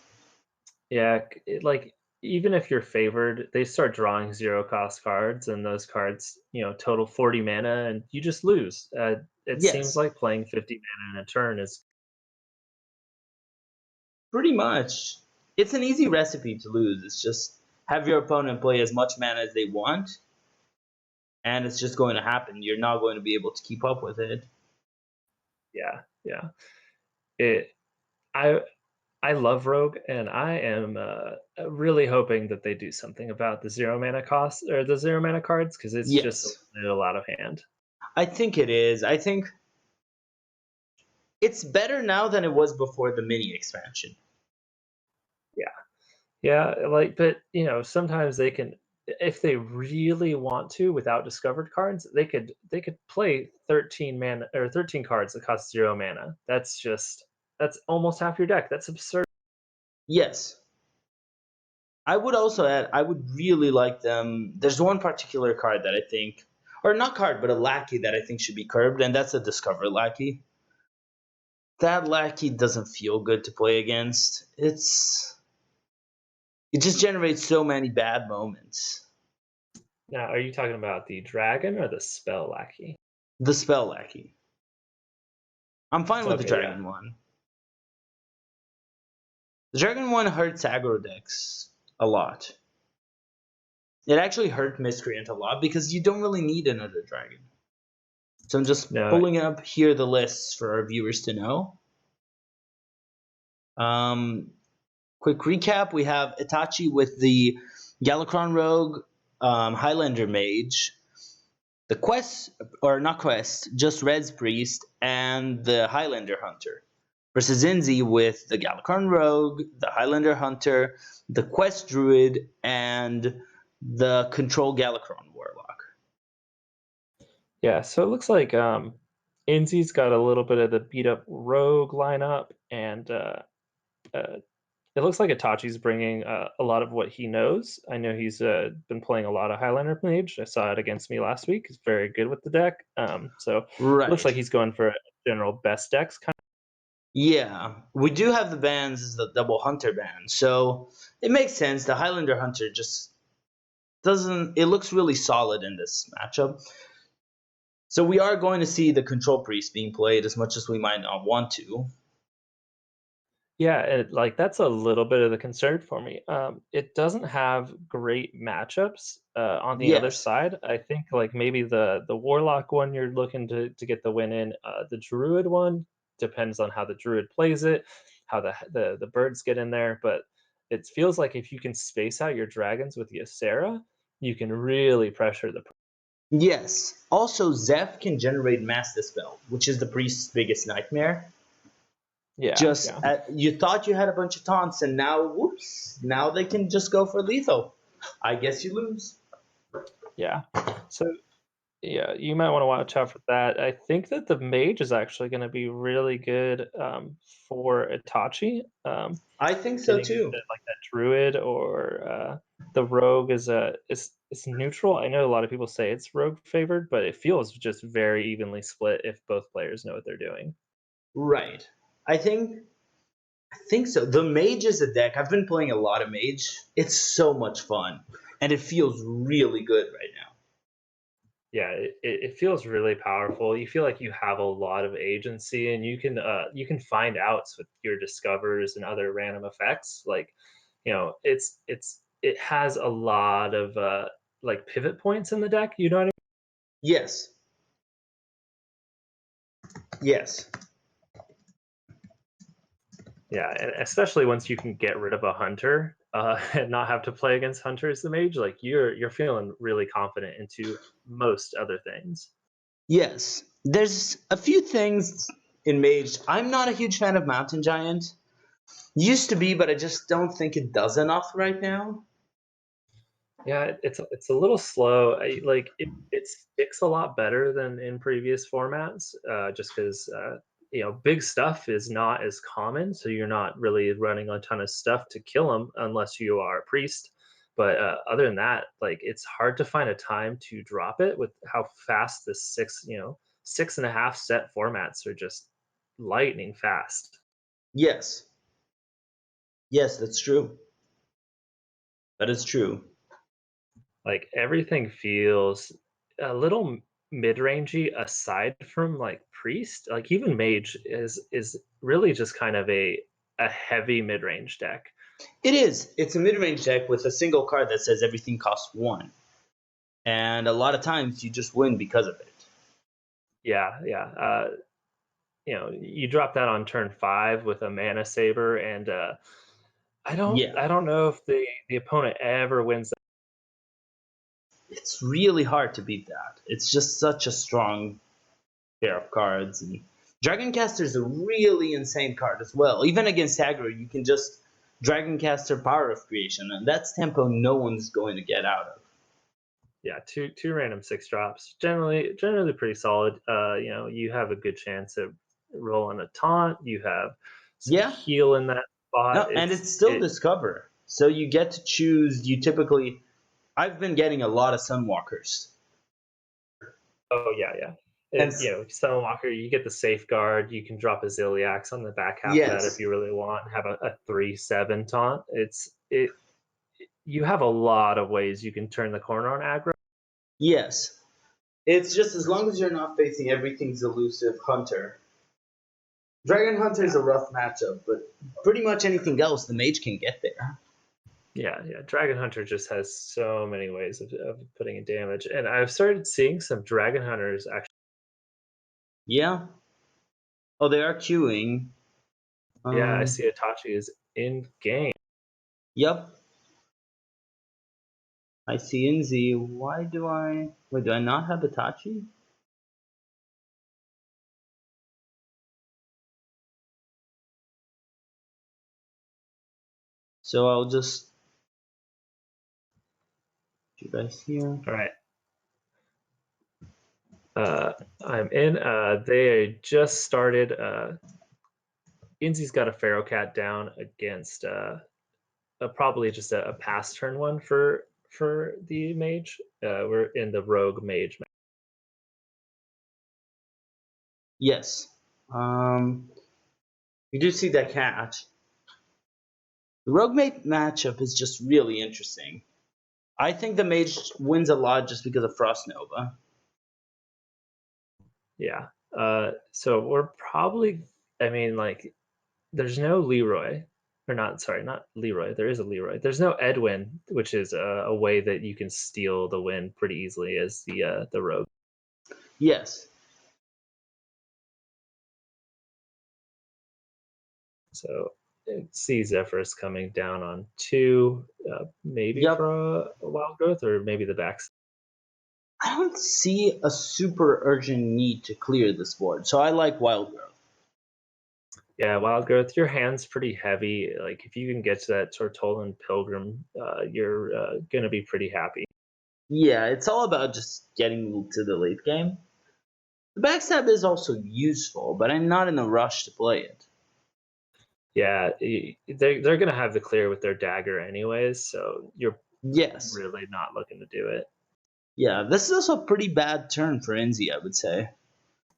Yeah, like even if you're favored, they start drawing zero cost cards, and those cards, total 40 mana, and you just lose. It seems Yes, like playing 50 mana in a turn is. pretty much. It's an easy recipe to lose. It's just have your opponent play as much mana as they want, and it's just going to happen. You're not going to be able to keep up with it. Yeah, yeah. It. I I love Rogue, and I am really hoping that they do something about the zero mana cost or the zero mana cards because it's just Yes, a little out of hand. I think it is. I think it's better now than it was before the mini expansion. Yeah, yeah. Like, but sometimes they can, if they really want to, without discovered cards, they could play 13 mana or 13 cards that cost zero mana. That's almost half your deck. That's absurd. Yes. I would also add, I would really like them. There's one particular card that I think, or not card, but a lackey that I think should be curbed, and that's a Discover lackey. That lackey doesn't feel good to play against. It just generates so many bad moments. Now, are you talking about the dragon or the spell lackey? The spell lackey. I'm fine with the Okay, yeah. dragon one. The dragon one hurts aggro decks a lot. It actually hurt Miscreant a lot because you don't really need another dragon. So I'm just No, pulling up here the lists for our viewers to know. Um, quick recap: we have Itachi with the Galakrond Rogue, Highlander Mage, the Quest, or not Quest, just Red's Priest, and the Highlander Hunter. Versus Inzi with the Galakrond Rogue, the Highlander Hunter, the Quest Druid, and the Control Galakrond Warlock. yeah, so it looks like Inzi's got a little bit of the beat up rogue lineup, and uh, it looks like Itachi's bringing a lot of what he knows. I know he's been playing a lot of Highlander Mage. I saw it against me last week. He's very good with the deck. So it looks Right. like he's going for a general best decks kind. Yeah, we do have the bans as the double hunter ban, so it makes sense. The Highlander Hunter just doesn't. It looks really solid in this matchup. So we are going to see the control priest being played as much as we might not want to. Yeah, like that's a little bit of the concern for me. It doesn't have great matchups on the other Yes. side. I think like maybe the warlock one you're looking to get the win in. The druid one depends on how the druid plays it, how the birds get in there. But it feels like if you can space out your dragons with Ysera, you can really pressure the. Yes. Also, Zeph can generate Mass Dispel, which is the priest's biggest nightmare. Yeah, Just yeah. you thought you had a bunch of taunts, and now, whoops! Now they can just go for lethal. I guess you lose. Yeah. So yeah, you might want to watch out for that. I think that the mage is actually going to be really good for Itachi. I think so Getting into too. like that druid or the rogue is neutral. I know a lot of people say it's rogue favored, but it feels just very evenly split if both players know what they're doing. Right. I think I think so. The mage is a deck. I've been playing a lot of mage. It's so much fun, and it feels really good right now. Yeah, it feels really powerful. You feel like you have a lot of agency, and you can find outs with your discovers and other random effects. Like, it has a lot of like pivot points in the deck. You know what I mean? Yes. Yes. Yeah, and especially once you can get rid of a hunter and not have to play against hunters the mage, like you're feeling really confident into most other things. Yes. There's a few things in mage. I'm not a huge fan of Mountain Giant. Used to be, but I just don't think it does enough right now. Yeah, it's a little slow. Like it sticks a lot better than in previous formats, just because big stuff is not as common, so you're not really running a ton of stuff to kill them unless you are a priest. But other than that, like it's hard to find a time to drop it with how fast the 6.5 set formats are just lightning fast. Yes. Yes, that's true. That is true. Like everything feels a little mid-rangey aside from like priest. Like even mage is really just kind of a heavy mid-range deck. It is. It's a mid-range deck with a single card that says everything costs one. And a lot of times you just win because of it. Yeah, yeah. You drop that on turn 5 with a mana saber, and I don't Yeah. I don't know if the opponent ever wins that. It's really hard to beat that. It's just such a strong pair of cards. And Dragoncaster is a really insane card as well. Even against aggro, you can just Dragoncaster Power of Creation, and that's tempo no one's going to get out of. Yeah, two random 6 drops. Generally pretty solid. You have a good chance of rolling a taunt. You have some Yeah. heal in that spot. No, and it's still Discover. So you get to choose. You typically. I've been getting a lot of Sunwalkers. Oh yeah, yeah. And Stonewalker, you get the safeguard. You can drop a Ziliax on the back half of that if yes. you really want. Have a 3/7 taunt. You have a lot of ways you can turn the corner on aggro. Yes. It's just as long as you're not facing everything's elusive Hunter. Dragon Hunter is a rough matchup, but pretty much anything else, the mage can get there. Yeah, yeah. Dragon Hunter just has so many ways of putting in damage, and I've started seeing some Dragon Hunters actually. Yeah. Oh, they are queuing. Yeah, I see Itachi is in game. Yep. I see Inzi. Why do I... Wait, do I not have Itachi? So I'll just... You guys here? All right. I'm in. They just started. Inzi's got a Pharaoh Cat down against probably just a pass turn one for the mage. We're in the rogue mage. Yes. You do see that catch. The rogue mate matchup is just really interesting. I think the mage wins a lot just because of Frost Nova. Yeah. So we're probably. I mean, like, there's no Leroy, or not. Sorry, not Leroy. There is a Leroy. There's no Edwin, which is a way that you can steal the win pretty easily as the rogue. Yes. So see Zephyrus coming down on 2, maybe Yep. for a wild growth, or maybe the backs. I don't see a super urgent need to clear this board, so I like Wild Growth. Yeah, wild growth. Your hand's pretty heavy. Like if you can get to that Tortolan Pilgrim, you're gonna be pretty happy. Yeah, it's all about just getting to the late game. The backstab is also useful, but I'm not in a rush to play it. Yeah, they're gonna have the clear with their dagger anyways, so you're Yes. really not looking to do it. Yeah, this is also a pretty bad turn for Inzi, I would say.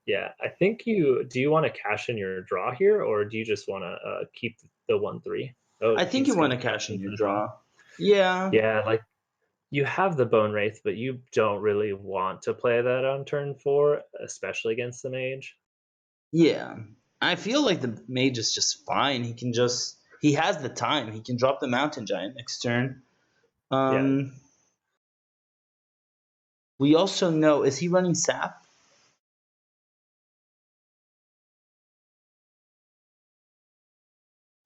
Yeah, I think do you want to cash in your draw here, or do you just want to keep the 1/3? Oh, I think you he's want gonna to cash in for your the draw. Yeah. Yeah, like you have the Bone Wraith, but you don't really want to play that on turn 4, especially against the mage. Yeah. I feel like the mage is just fine. He has the time. He can drop the Mountain Giant next turn. Yeah, We also know, is he running Sap?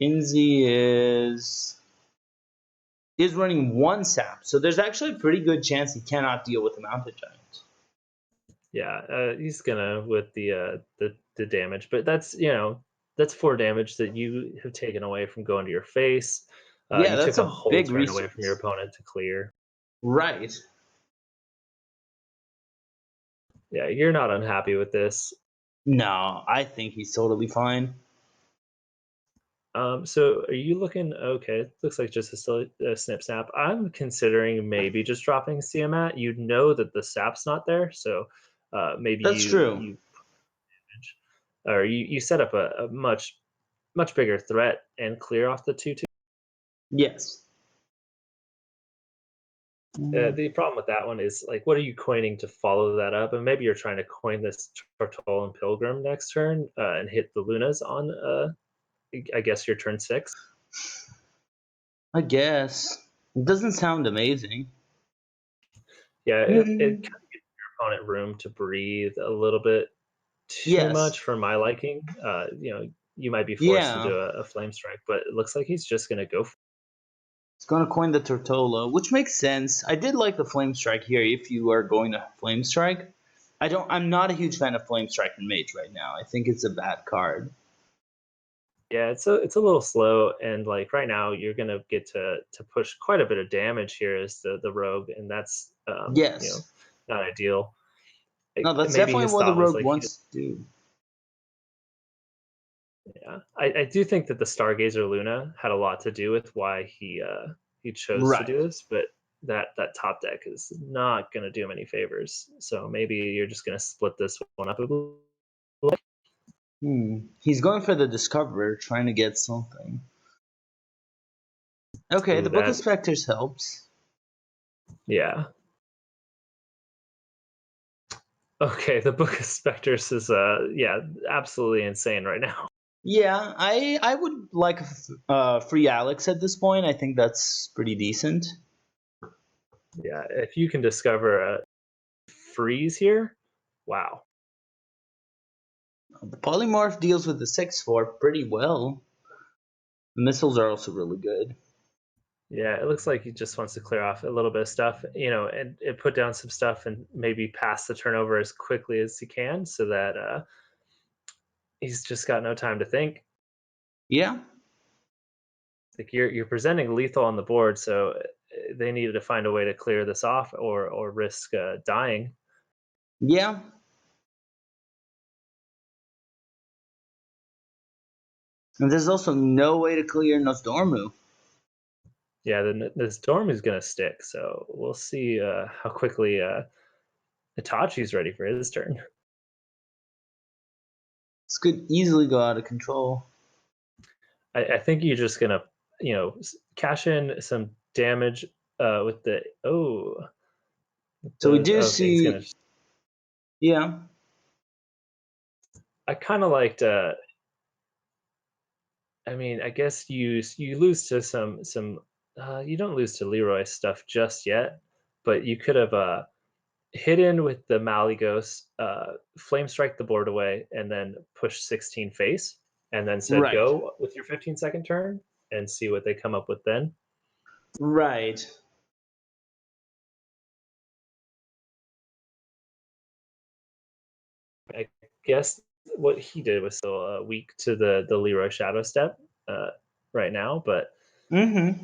Inzi is running 1 Sap, so there's actually a pretty good chance he cannot deal with the Mountain Giant. yeah, he's gonna with the damage, but that's 4 damage that you have taken away from going to your face. Yeah, You took that's a a whole big turn away from your resource. opponent to clear. Right. Yeah, you're not unhappy with this. No, I think he's totally fine. So are you looking okay? Looks like just a snip snap. I'm considering maybe just dropping Tiamat. You know that the sap's not there, so maybe That's you true. you or you set up a much bigger threat and clear off the 2/2. Yes. The problem with that one is like, what are you coining to follow that up? And maybe you're trying to coin this Turtle and Pilgrim next turn and hit the Lunas on, I guess, your turn 6. I guess. It doesn't sound amazing. Yeah, it Mm, kind of gives your opponent room to breathe a little bit too yes. much for my liking. You might be forced to Yeah. do a flame strike, but it looks like he's just going to go for It's gonna coin the Tortola, which makes sense. I did like the Flame Strike here if you are going to Flame Strike. I'm not a huge fan of Flame Strike and Mage right now. I think it's a bad card. Yeah, it's a little slow, and like right now, you're gonna get to push quite a bit of damage here as the rogue, and that's Yes. not ideal. No, that's Maybe definitely his what the thought was Rogue like wants to do. yeah. I do think that the Stargazer Luna had a lot to do with why he chose to Right. do this, but that top deck is not gonna do him any favors. So maybe you're just gonna split this one up a little. He's going for the Discoverer, trying to get something. Okay, Ooh, the Book of that Specters helps. yeah. Okay, the Book of Specters is yeah, absolutely insane right now. Yeah, I would like free Alex at this point. I think that's pretty decent. Yeah, if you can discover a freeze here, wow. The Polymorph deals with the 6/4 pretty well. The missiles are also really good. Yeah, it looks like he just wants to clear off a little bit of stuff, and put down some stuff and maybe pass the turnover as quickly as he can so that he's just got no time to think. Yeah, Like you're presenting lethal on the board, so they needed to find a way to clear this off or risk dying. yeah. And there's also no way to clear Nosdormu. Yeah, the storm is going to stick, so we'll see how quickly Itachi's ready for his turn. This could easily go out of control. I think you're just gonna, cash in some damage with the So we do okay. He's gonna. see, yeah, I kind of liked. I mean, I guess you lose to some. You don't lose to Leroy stuff just yet, but you could have hit in with the Maligos, flame strike the board away, and then push 16 face, and then said right, go with your 15-second turn and see what they come up with then. right. I guess what he did was still weak to the Leroy Shadow Step uh, right now, but Mm-hmm.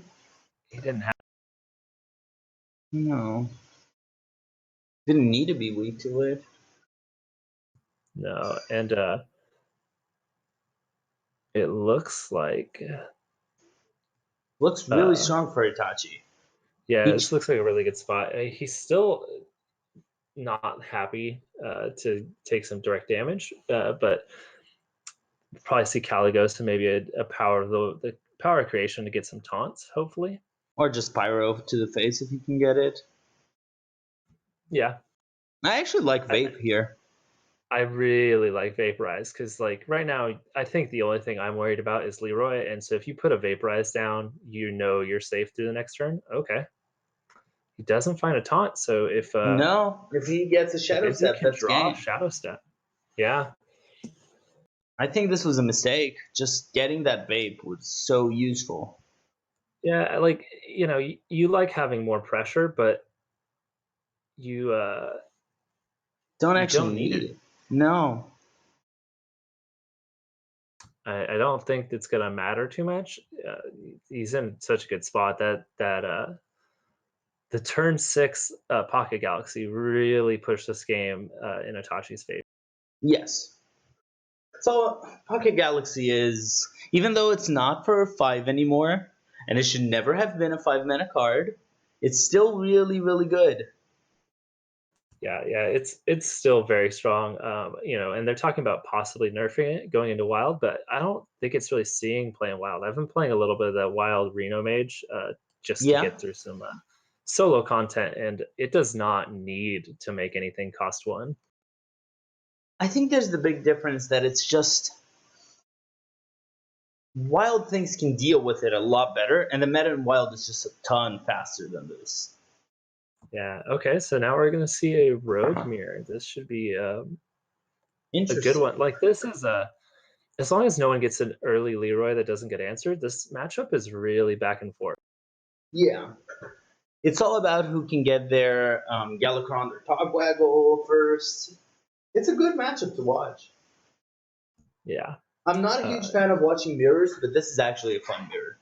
he didn't have No, didn't need to be weak to it. no, and it looks like Looks really uh, strong for Itachi. yeah, He, this looks like a really good spot. He's still not happy to take some direct damage, but probably see Caligos and maybe a power of the power of creation to get some taunts, hopefully. or just Pyro to the face if he can get it. Yeah, I actually like I, Vape here. I really like Vaporize because, like, right now, I think the only thing I'm worried about is Leroy. And so, if you put a Vaporize down, you're safe through the next turn. Okay, he doesn't find a taunt, so No, if he gets a if Shadow Inzi Step, can that's draw game. Shadow Step, yeah, I think this was a mistake. Just getting that Vape was so useful. yeah, like you like having more pressure, but you Don't you actually don't need need it. it. No. I don't think it's gonna matter too much. He's in such a good spot that the turn 6 Pocket Galaxy really pushed this game in Itachi's favor. Yes. So Pocket Galaxy is, even though it's not for 5 anymore, and it should never have been a 5 mana card, it's still really, really good. Yeah, it's still very strong. And they're talking about possibly nerfing it going into wild, but I don't think it's really seeing playing wild. I've been playing a little bit of that wild Reno Mage just to Yeah. get through some solo content, and it does not need to make anything cost one. I think there's the big difference that it's just Wild things can deal with it a lot better, and the meta in Wild is just a ton faster than this. Yeah. Okay. So now we're gonna see a rogue mirror. This should be a good Interesting. one. Like this is a as long as no one gets an early Leroy that doesn't get answered, this matchup is really back and forth. Yeah. It's all about who can get their Galakrond or Togwaggle first. It's a good matchup to watch. Yeah. I'm not a huge fan of watching mirrors, but this is actually a fun mirror.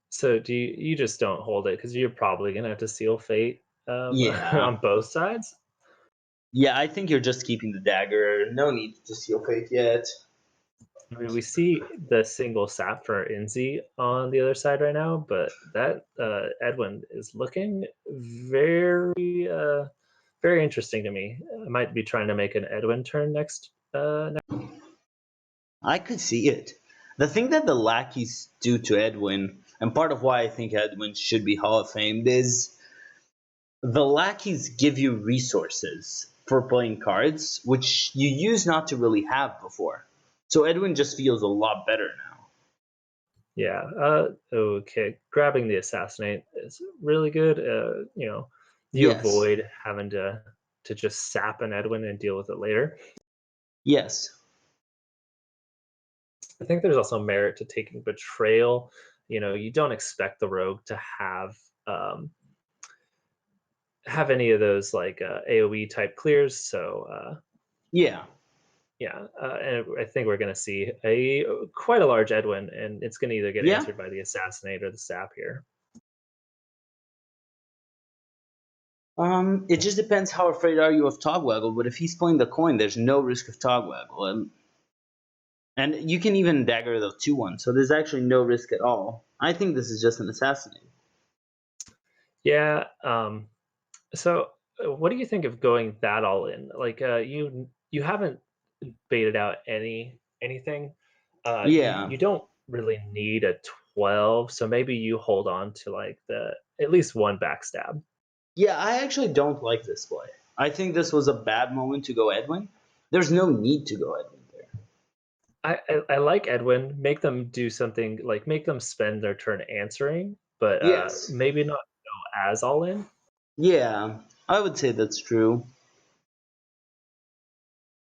So do you just don't hold it because you're probably gonna have to seal fate Yeah. on both sides? Yeah, I think you're just keeping the dagger. No need to seal fate yet. I mean, we see the single sap for Inzi on the other side right now, but that Edwin is looking very interesting to me. I might be trying to make an Edwin turn next. I could see it. The thing that the lackeys do to Edwin, and part of why I think Edwin should be Hall of Famed, is the lackeys give you resources for playing cards, which you used not to really have before. So Edwin just feels a lot better now. Yeah. Okay. Grabbing the assassinate is really good. You Yes. avoid having to just sap an Edwin and deal with it later. Yes. I think there's also merit to taking betrayal. You don't expect the rogue to um, have any of those like AOE type clears. So Yeah. yeah, and I think we're going to see a quite a large Edwin, and it's going to either get Yeah. answered by the assassinate or the sap here. It just depends how afraid are you of Togwaggle, but if he's playing the coin, there's no risk of Togwaggle. And you can even dagger the 2-1, so there's actually no risk at all. I think this is just an assassinate. Yeah. So what do you think of going that all in? Like you haven't baited out anything. You Yeah. don't really need a 12, so maybe you hold on to like the at least one backstab. Yeah, I actually don't like this play. I think this was a bad moment to go Edwin. There's no need to go Edwin there. I like Edwin. Make them do something like make them spend their turn answering, but Yes. maybe not go as all in. Yeah, I would say that's true.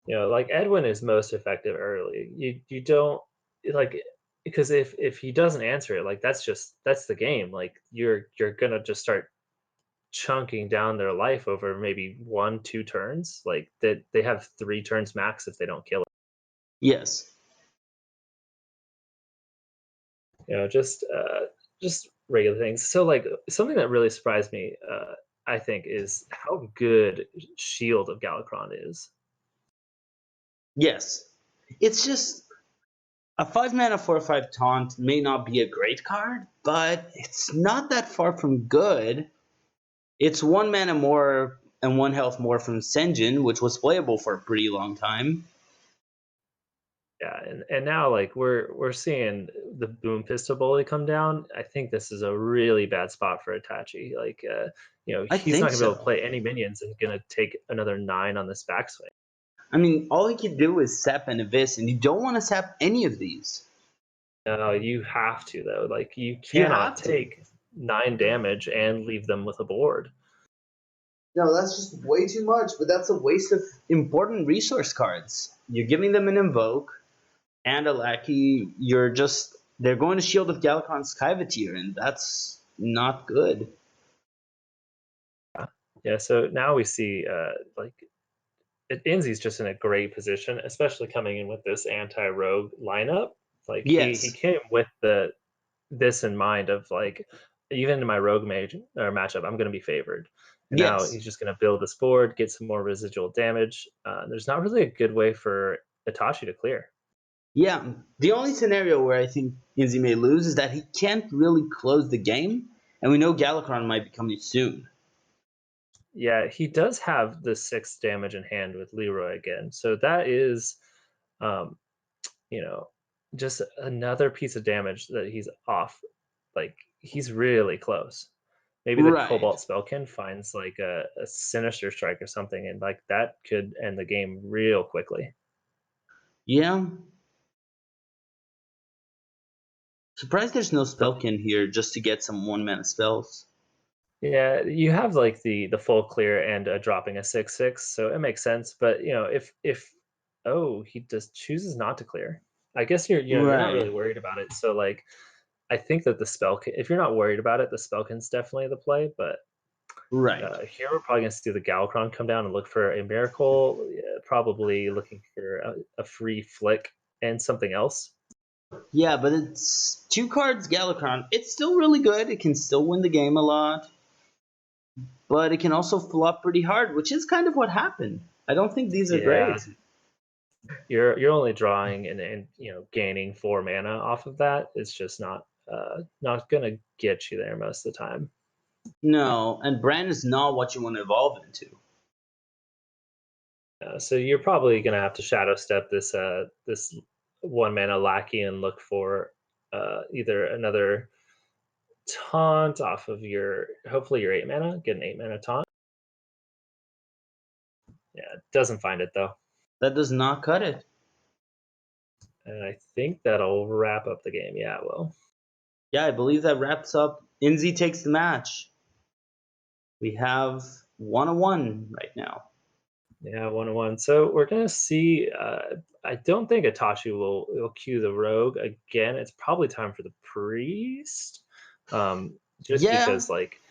Like Edwin is most effective early. You don't like because if he doesn't answer it, like that's the game. Like you're gonna just start chunking down their life over maybe 1-2 turns. Like that they have 3 turns max if they don't kill it. Yes. Just regular things. So like something that really surprised me, I think, is how good Shield of Galakron is. Yes. It's just a 5 mana 4/5 taunt may not be a great card, but it's not that far from good. It's 1 mana more and 1 health more from Senjin, which was playable for a pretty long time. Yeah, and now like we're seeing the boom pistol bully come down. I think this is a really bad spot for Itachi. Like I he's not think gonna be able to so. play any minions and gonna take another 9 on this backswing. I mean, all he can do is sap and Abyss, and you don't want to sap any of these. No, you have to though. Like you You cannot have to. take 9 damage and leave them with a board. No, that's just way too much, but that's a waste of important resource cards. You're giving them an Invoke and a Lackey. They're going to Shield of Galakron Skyvateer, and that's not good. Yeah, so now we see like Inzi's just in a great position, especially coming in with this anti-rogue lineup. Like he Yes. came with this in mind of like even in my rogue mage or matchup, I'm going to be favored. And now Yes. he's just going to build this board, get some more residual damage. There's not really a good way for Itachi to clear. Yeah. The only scenario where I think Inzi may lose is that he can't really close the game, and we know Galakrond might be coming soon. Yeah, he does have the 6 damage in hand with Leroy again. So that is, um, you know, just another piece of damage that he's off. Like, he's really close. Maybe the Right. Cobalt Spellkin finds like a Sinister Strike or something, and like that could end the game real quickly. Yeah. Surprised there's no So, Spellkin here just to get some 1-mana spells. yeah, you have like the full clear and dropping a 6/6, so it makes sense. But if oh, he just chooses not to clear. I guess you're not really Right. worried about it. So like I think that the if you're not worried about it, the Spellkin's definitely the play. But Right. here we're probably gonna see the Galakron come down and look for a miracle. Probably looking for a free flick and something else. Yeah, but it's 2 cards Galakrond. It's still really good. It can still win the game a lot, but it can also flop pretty hard, which is kind of what happened. I don't think these are Yeah, great. you're only drawing and gaining 4 mana off of that. It's just not gonna get you there most of the time. No, and Bran is not what you want to evolve into. So you're probably gonna have to shadow step this 1 mana lackey and look for either another taunt off of your hopefully your 8 mana, get an 8 mana taunt. Yeah, it doesn't find it though. That does not cut it. And I think that'll wrap up the game. Yeah, it will. Yeah, I believe that wraps up. Inzi takes the match. We have 1-1 right now. Yeah, 1-1. So we're gonna see. I don't think Itachi will cue the rogue again. It's probably time for the priest, just Yeah, because like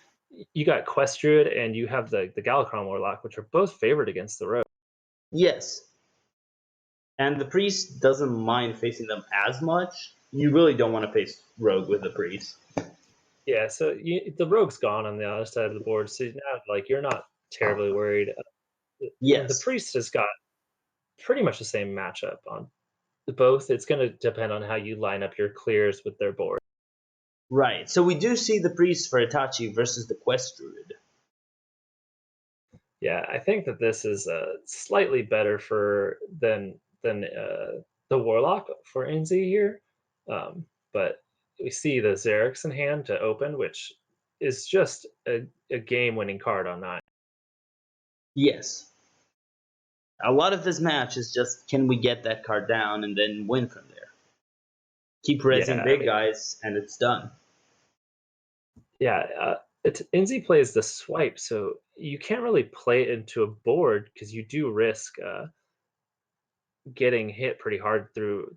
you got Quest Druid and you have the Galakron Warlock, which are both favored against the rogue. yes. And the priest doesn't mind facing them as much. You really don't want to face rogue with the priest. Yeah, so the rogue's gone on the other side of the board, so now like you're not terribly worried. And the Yes. priest has got pretty much the same matchup on both. It's going to depend on how you line up your clears with their board. Right. So we do see the priest for Itachi versus the Quest Druid. Yeah, I think that this is slightly better for than the warlock for Inzi here, but we see the Xerix in hand to open, which is just a game-winning card on 9. Yes. A lot of this match is just can we get that card down and then win from there. Keep rezzing Yeah, I big mean, guys and it's done. yeah, Inzi plays the swipe, so you can't really play it into a board because you do risk getting hit pretty hard through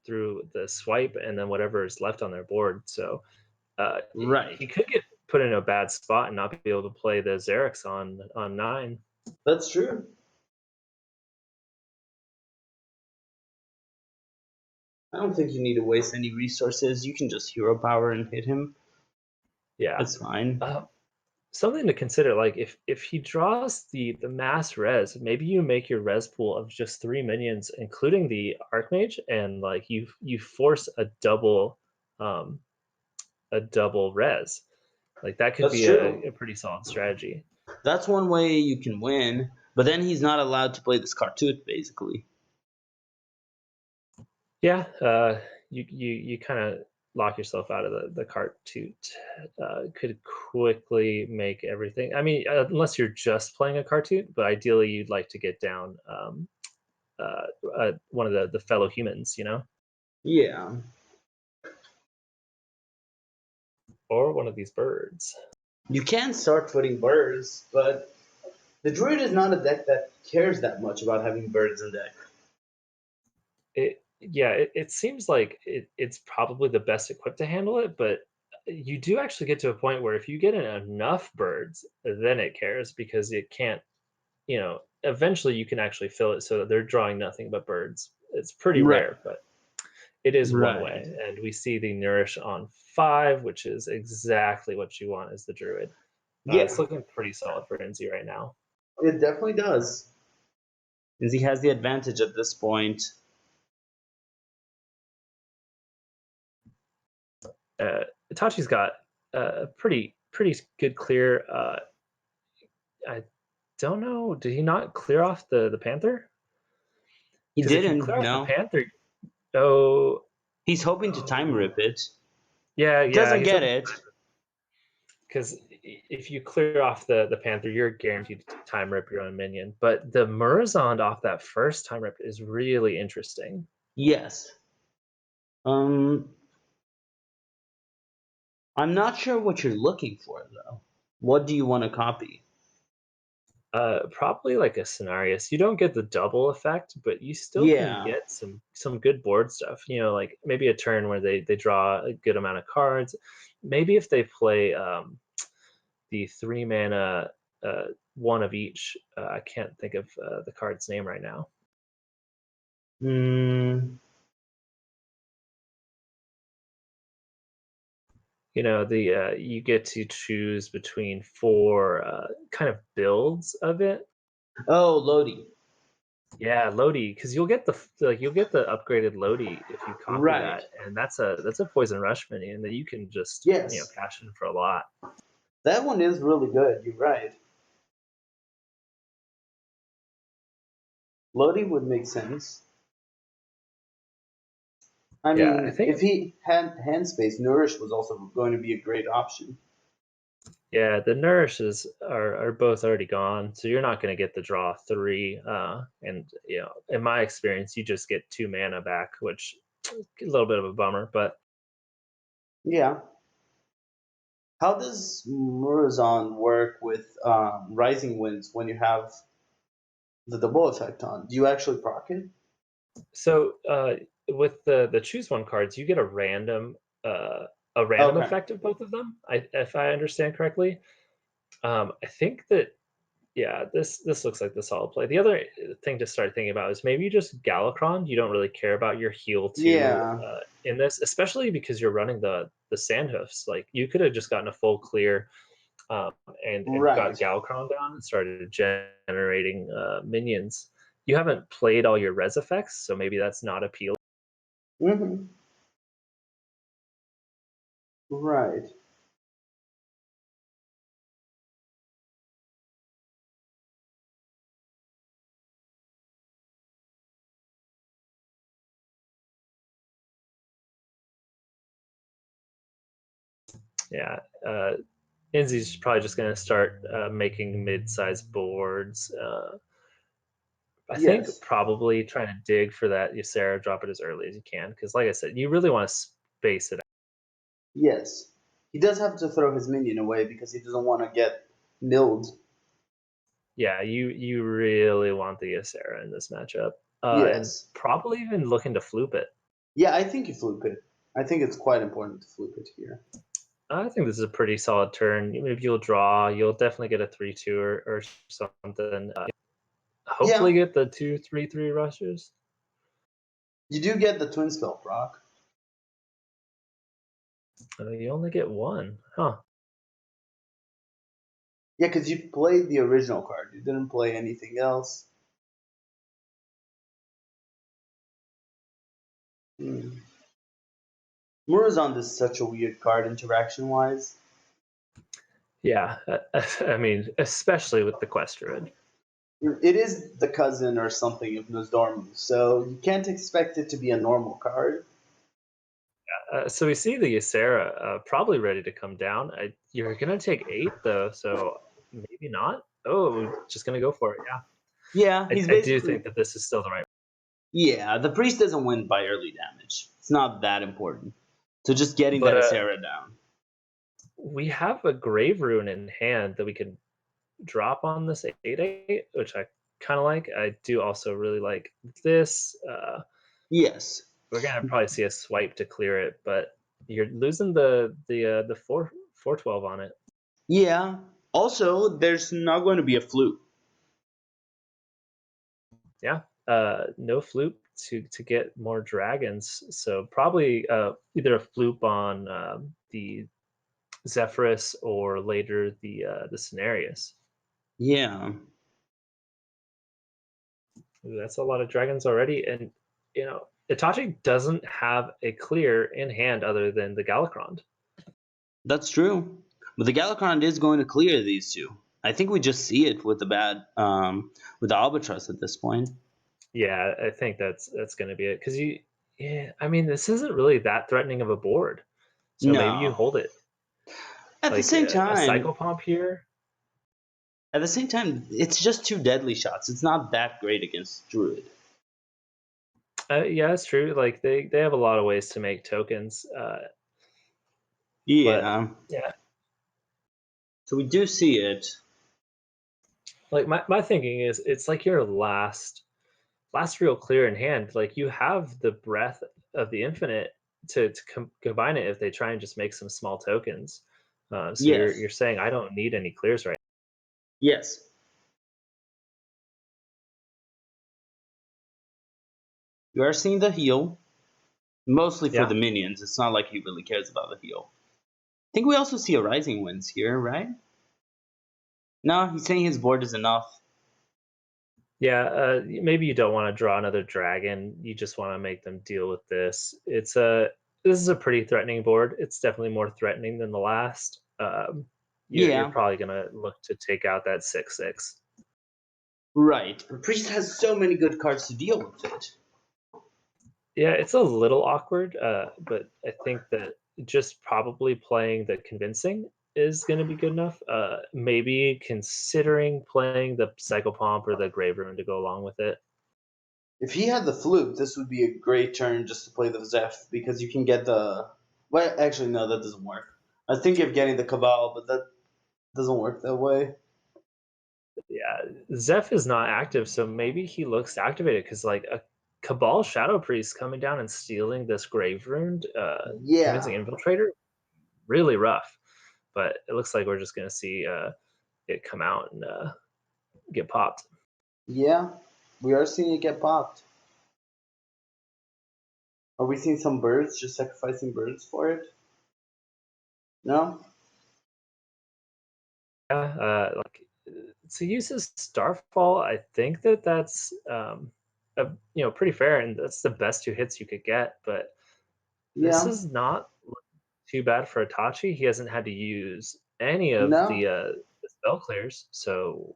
the swipe and then whatever is left on their board. So Right. he could get put in a bad spot and not be able to play the Xerix on 9. That's true. I don't think you need to waste any resources. You can just hero power and hit him. Yeah. It's fine. Uh, Something to consider, like if he draws the mass res, maybe you make your res pool of just 3 minions, including the Archmage, and like you force um a double res. Like that could That's be true. a pretty solid strategy. That's one way you can win, but then he's not allowed to play this cartoon, basically. Yeah, you kind of lock yourself out of the cart toot. Could quickly make everything. I mean, unless you're just playing a cartoon, but ideally you'd like to get down one of the fellow humans, Yeah. or one of these birds. You can start putting birds, but the druid is not a deck that cares that much about having birds in deck. It seems like it's probably the best equipped to handle it, but you do actually get to a point where if you get in enough birds, then it cares because it can't eventually you can actually fill it so that they're drawing nothing but birds. It's pretty Right. rare, but It is one Right. way, and we see the Nourish on 5, which is exactly what you want as the Druid. It's Yeah, looking pretty solid for Inzi right now. it definitely does. Inzi has the advantage at this point. Itachi's got a pretty good clear. I don't know. Did he not clear off the Panther? He Because if you didn't, clear off the no. Panther, oh, He's hoping to time rip it. yeah, Doesn't he's get hoping it. because if you clear off the Panther, you're guaranteed to time rip your own minion. But the Murazond off that first time rip is really interesting. Yes. I'm not sure what you're looking for though. What do you want to copy? Probably like a Scenarius. You don't get the double effect, but you still can Yeah. get some good board stuff. You know, like maybe a turn where they draw a good amount of cards. Maybe if they play the 3 mana one of each. I can't think of the card's name right now. Hmm. You know, the you get to choose between 4 kind of builds of it. Oh, Lodi. Yeah, Lodi, because you'll get the upgraded Lodi if you copy Right. that, and that's a poison rush minion that you can just Yes. cash in for a lot. That one is really good. You're right. Lodi would make sense. I Yeah, I mean, think if he had hand space, Nourish was also going to be a great option. yeah, the nourishes are both already gone, so you're not going to get the draw 3. And in my experience, you just get 2 mana back, which is a little bit of a bummer, but Yeah. How does Murazon work with Rising Winds when you have the double effect on? Do you actually proc it? so with the choose one cards, you get a random Okay. effect of both of them. If I understand correctly, I think that yeah, this looks like the solid play. The other thing to start thinking about is maybe you just Galakron. You don't really care about your heal two Yeah. in this, especially because you're running the Sandhoofs. Like you could have just gotten a full clear um, and got Right. Galakron down and started generating minions. You haven't played all your res effects, so maybe that's not appealing. Mm-hmm. Right. Yeah, Inzi's probably just going to start making mid-sized boards. I think Yes. probably trying to dig for that Ysera, drop it as early as you can, because like I said, you really want to space it out. Yes. He does have to throw his minion away because he doesn't want to get milled. Yeah, you really want the Ysera in this matchup, and Yes. probably even looking to floop it. Yeah, I think you fluke it. I think it's quite important to fluke it here. I think this is a pretty solid turn. Maybe you'll draw. You'll definitely get a 3/2 or something. Hopefully, Yeah, get the 2/3/3 rushes. you do get the twin spell proc. You only get one, huh? Yeah, because you played the original card. You didn't play anything else. Hmm. Murazond is such a weird card interaction wise. Yeah, I mean, especially with the Quest Druid. It is the cousin or something of Nozdormu, so you can't expect it to be a normal card. So we see the Ysera probably ready to come down. You're gonna take 8 though, so maybe not. Oh, just gonna go for it. Yeah, Yeah, he's I do basically. think that this is still the right. Yeah, the priest doesn't win by early damage. It's not that important. So just getting But that Ysera down. we have a Grave Rune in hand that we can drop on this 8/8, which I kind of like. I do also really like this. Yes. We're gonna probably see a swipe to clear it, but you're losing the 4/12 on it. Yeah. Also, there's not going to be a flute. Yeah, no flute. to get more dragons. So probably either a floop on the Zephyrus or later the Cenarius. Yeah. Ooh, that's a lot of dragons already, and Itachi doesn't have a clear in hand other than the Galakrond. That's true. But the Galakrond is going to clear these two. I think we just see it with with the Albatross at this point. Yeah, I think that's going to be it because yeah, I mean, this isn't really that threatening of a board, so maybe you No. hold it At the like same a time, Cycle Pomp here. it's just two deadly shots. It's not that great against Druid. Yeah, it's true. Like they have a lot of ways to make tokens, but Yeah. yeah, So we do see it. like my thinking is it's like your last real clear in hand. Like you have the breath of the infinite to combine it if they try and just make some small tokens. So Yes. you're saying I don't need any clears right. Yes. You are seeing the heal. Mostly for the Yeah, minions. It's not like he really cares about the heal. I think we also see a Rising Winds here, right? No, he's saying his board is enough. yeah. Maybe you don't want to draw another dragon. You just want to make them deal with this. This is a pretty threatening board. It's definitely more threatening than the last. You're Yeah, probably gonna look to take out that 6/6. right. Priest has so many good cards to deal with it. Yeah, it's a little awkward, but I think that just probably playing the convincing is going to be good enough. Maybe considering playing the Psycho Pomp or the Grave Rune to go along with it. If he had the flute, this would be a great turn just to play the Zeph because you can get the. Well, actually, no, that doesn't work. I was thinking of getting the Cabal, but that doesn't work that way. Yeah, Zeph is not active, so maybe he looks to activate it because like a Cabal Shadow Priest coming down and stealing this Grave Rune, convincing Yeah, Infiltrator, really rough. But it looks like we're just going to see it come out and get popped. yeah, we are seeing it get popped. Are we seeing some birds just sacrificing birds for it? No. Yeah, like to use his Starfall, I think that's pretty fair, and that's the best two hits you could get. But this Yeah. is not too bad for Itachi. He hasn't had to use any of No. the spell clears, so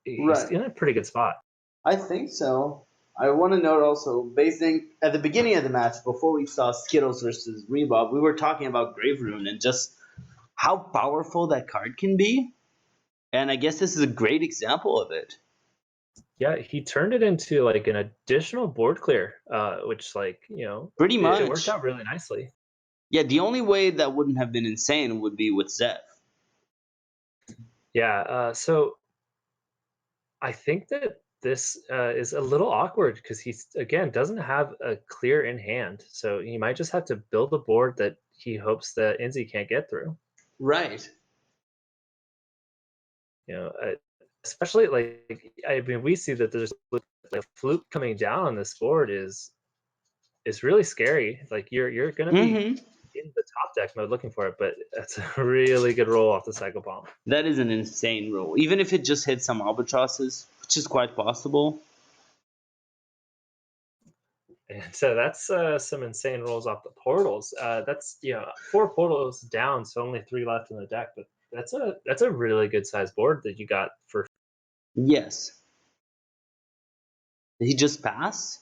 he's Right. in a pretty good spot. I think so. I want to note also, basing at the beginning of the match, before we saw Skittles versus Rebob, we were talking about Grave Rune and just how powerful that card can be. And I guess this is a great example of it. Yeah, he turned it into like an additional board clear, which Pretty it worked much. out really nicely. Yeah, the only way that wouldn't have been insane would be with Zeph. Yeah, so I think that this is a little awkward because he again doesn't have a clear in hand, so he might just have to build a board that he hopes that Inzi can't get through. Right. You know, especially like I mean, we see that there's like a fluke coming down on this board is really scary. Like you're gonna be Mm-hmm. in the top deck mode looking for it, but that's a really good roll off the cycle bomb. That is an insane roll. Even if it just hits some albatrosses, which is quite possible. And so that's some insane rolls off the portals. That's 4 portals down, so only 3 left in the deck. But that's a really good size board that you got for. Yes. Did he just pass?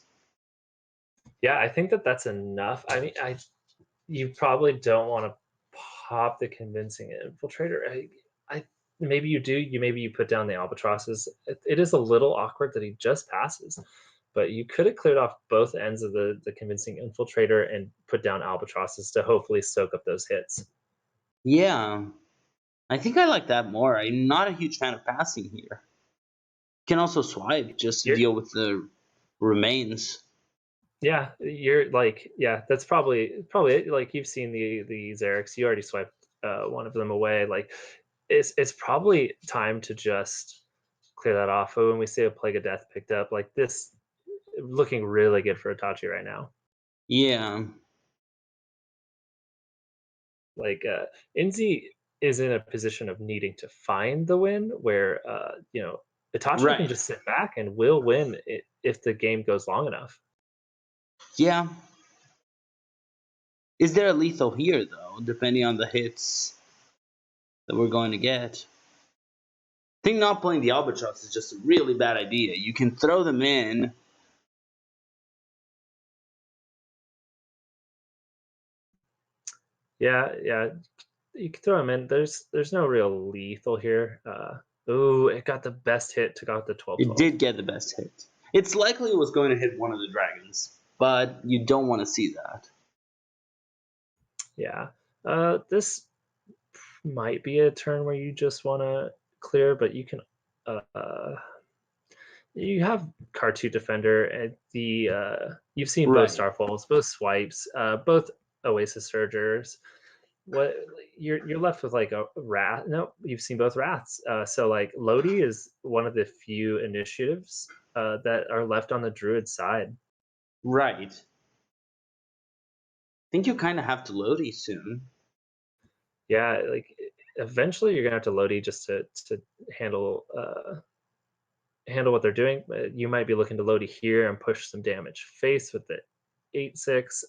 Yeah, I think that that's enough. I mean, you probably don't want to pop the convincing infiltrator. I maybe you do. Maybe you put down the albatrosses. It is a little awkward that he just passes, but you could have cleared off both ends of the convincing infiltrator and put down albatrosses to hopefully soak up those hits. Yeah. I think I like that more. I'm not a huge fan of passing here. Can also swipe just to You're deal with the remains. Yeah, you're like, yeah, that's probably it. Like you've seen the Xerix, you already swiped one of them away. Like it's probably time to just clear that off. But when we say a plague of death picked up, like this, looking really good for Itachi right now. Yeah. Like Inzi is in a position of needing to find the win, where Itachi can Right. just sit back and will win if the game goes long enough. Yeah. Is there a lethal here though, depending on the hits that we're going to get? I think not playing the Albatross is just a really bad idea. You can throw them in. Yeah, you can throw him in. There's no real lethal here. Ooh, it got the best hit, took out the 12 It 12. did get the best hit. It's likely it was going to hit one of the dragons, but you don't want to see that. Yeah. This might be a turn where you just want to clear, but you can. You have card 2 defender and you've seen both Right. Starfalls, both swipes, both Oasis Surgers. What you're left with like a rat. No, you've seen both rats. So like Lodi is one of the few initiatives that are left on the druid side. Right. I think you kind of have to Lodi soon. Yeah, like eventually you're gonna have to Lodi just to handle handle what they're doing. You might be looking to Lodi here and push some damage face with the 8/6.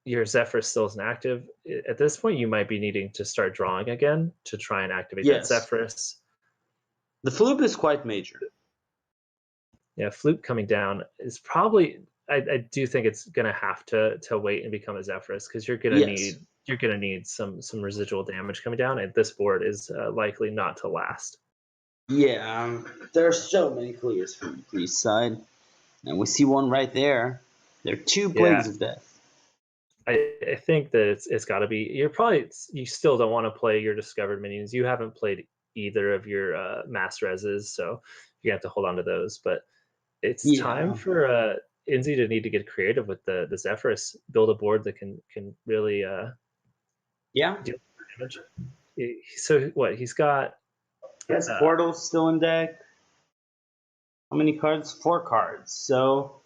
Your Zephyr still isn't active. At this point, you might be needing to start drawing again to try and activate that Yes. Zephyrus. The Floop is quite major. Yeah, Flute coming down is probably. I do think it's gonna have to wait and become a Zephyrus because Yes. you're gonna need some residual damage coming down, and this board is likely not to last. Yeah, there are so many clears from the priest side, and we see one right there. There are two Yeah, plagues of death. I think that it's got to be. You still don't want to play your discovered minions. You haven't played either of your mass reses, so you have to hold on to those. But it's time Yeah. for Inzi to need to get creative with the Zephyrus, build a board that can really Yeah. deal damage. So what he's got? He has Uh, portals still in deck. How many cards? 4 cards. So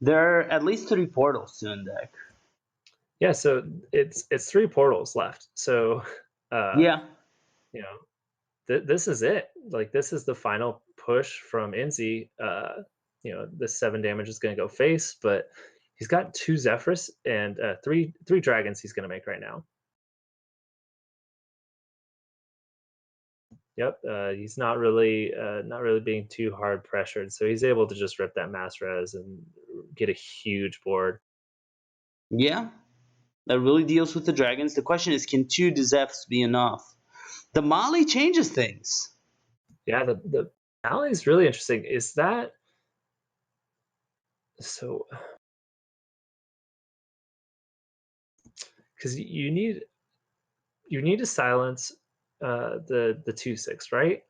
there are at least 3 portals still in deck. yeah, so it's 3 portals left. So uh, Yeah. you know this is it. Like this is the final push from Inzi. The 7 damage is going to go face, but he's got 2 Zephyrus and three dragons he's going to make right now. Yep, he's not really being too hard pressured, so he's able to just rip that mass res and get a huge board. Yeah. That really deals with the dragons. The question is, can 2 Zephyrs be enough? The Mali changes things. Yeah, the alley is really interesting. Is that so? Because you need to silence the 2/6, right?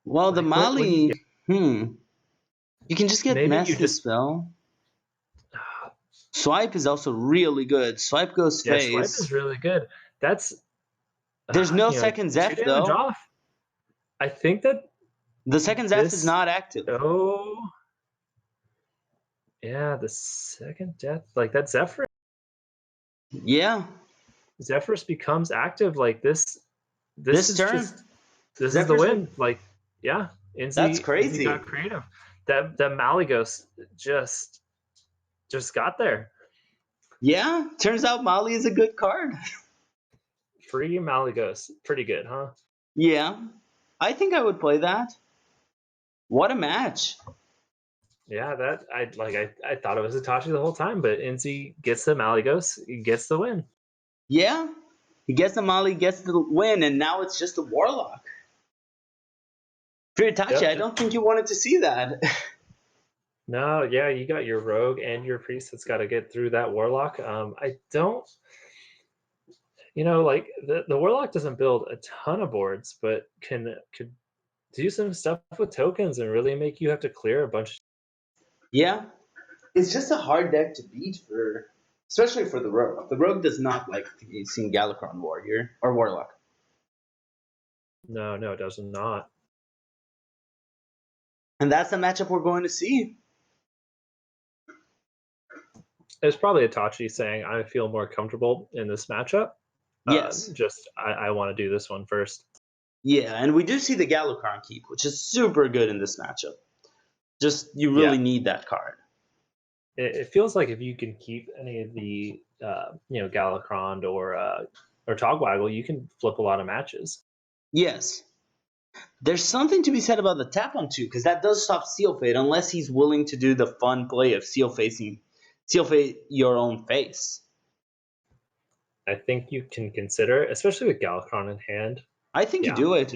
Well, the Like when you Mali, you can just get maybe you Mass just Dispel. Swipe is also really good. Swipe goes yeah, swipe is face. really good. That's There's no second 2 Zeph damage though. off. I think that The second Zeph is this not active. oh yeah, the second death like that Yeah. Zephyrus becomes active like this. This This is turn, just this is the Zephyrs will. win. Like yeah, That's Inzi crazy. got creative. That Malygos just got there. Yeah. Turns out Mali is a good card. Free Malygos, pretty good, huh? Yeah. I think I would play that. What a match. Yeah, that I thought it was Itachi the whole time, but Inzi gets the Malygos, he gets the win. Yeah. He gets the Mali, gets the win, and now it's just a Warlock. For Itachi, Yep. I don't think you wanted to see that. No, yeah, you got your rogue and your priest that's got to get through that warlock. I don't, like the warlock doesn't build a ton of boards, but could do some stuff with tokens and really make you have to clear a bunch. Yeah. It's just a hard deck to beat for, especially for the Rogue. The Rogue does not like seeing Galakron Warrior or Warlock. No, it does not. And that's the matchup we're going to see. It's probably Itachi saying, "I feel more comfortable in this matchup. Yes. Just I want to do this one first." Yeah, and we do see the Galakrond keep, which is super good in this matchup. Just you Yeah, really need that card. it feels like if you can keep any of the Galakrond or Togwaggle, you can flip a lot of matches. Yes. There's something to be said about the tap on two, because that does stop Seal Fade unless he's willing to do the fun play of Seal Fade your own face. I think you can consider, especially with Galakrond in hand. I think you Yeah, do it.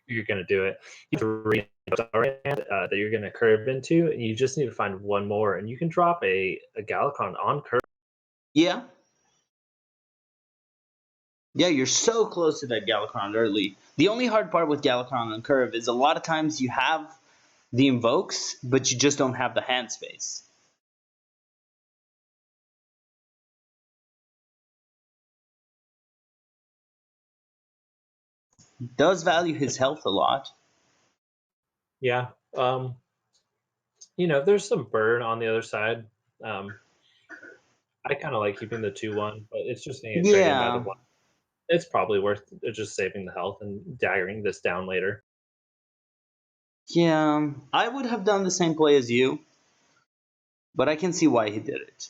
you're gonna do it. You have three that you're gonna curve into, and you just need to find one more, and you can drop a Galakrond on curve. Yeah. Yeah, you're so close to that Galakrond early. The only hard part with Galakrond on curve is a lot of times you have the invokes, but you just don't have the hand space. He does value his health a lot. Yeah, there's some burn on the other side. Um, I kind of like keeping the 2-1, but it's just gonna get traded by the Yeah. one. It's probably worth just saving the health and daggering this down later. Yeah. I would have done the same play as you, but I can see why he did it.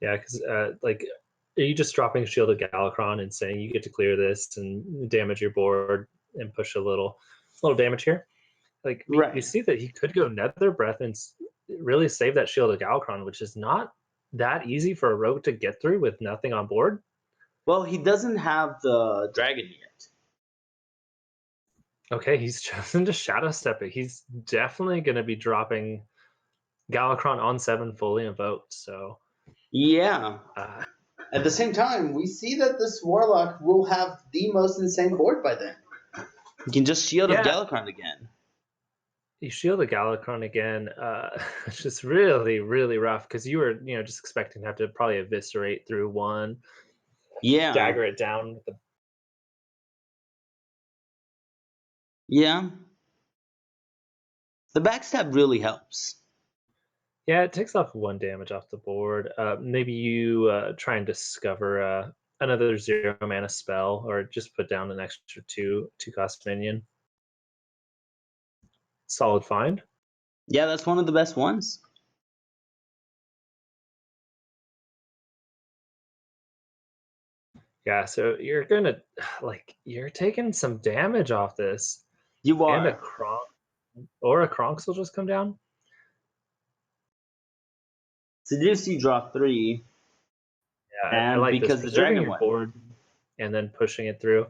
Yeah, because like, are you just dropping Shield of Galakrond and saying you get to clear this and damage your board and push a little damage here? Like we Right. see that he could go Nether Breath and really save that Shield of Galakrond, which is not that easy for a rogue to get through with nothing on board. Well, he doesn't have the dragon yet. Okay, he's chosen to Shadow Step it. He's definitely going to be dropping Galakrond on 7 fully invoked. So Yeah. uh, At the same time, we see that this Warlock will have the most insane board by then. You can just Shield of yeah, Galakrond again. you shield the Galakrond again. It's just really, really rough because you were, just expecting to have to probably eviscerate through one, Yeah. dagger it down with the. Yeah. The backstab really helps. Yeah, it takes off 1 damage off the board. Maybe you try and discover another 0 mana spell, or just put down an extra two cost minion. Solid find. Yeah, that's one of the best ones. Yeah, so you're gonna you're taking some damage off this, You and a are. Kronk or a Kronks will just come down. Seduce you draw 3, Yeah, I and like this. because the Preserving dragon your went. board and then pushing it through.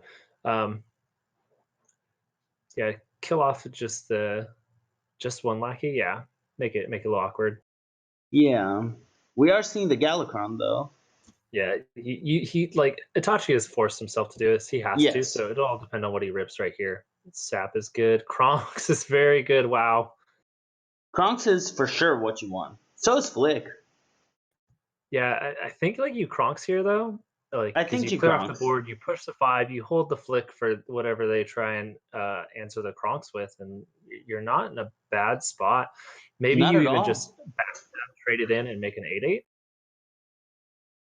Yeah, kill off just one lackey. Yeah, make it a little awkward. Yeah. We are seeing the Galakrond though. Yeah, he like Itachi has forced himself to do this. He has to, Yes. so it'll all depend on what he rips right here. Sap is good. Kronks is very good. Wow. Kronks is for sure what you want. So is Flick. Yeah, I think like you Kronks here though, like I because think you you clear off the Kronks. board, you push the 5, you hold the flick for whatever they try and answer the Kronks with, and you're not in a bad spot. Maybe Not you at even all. just trade it in and make an 8/8.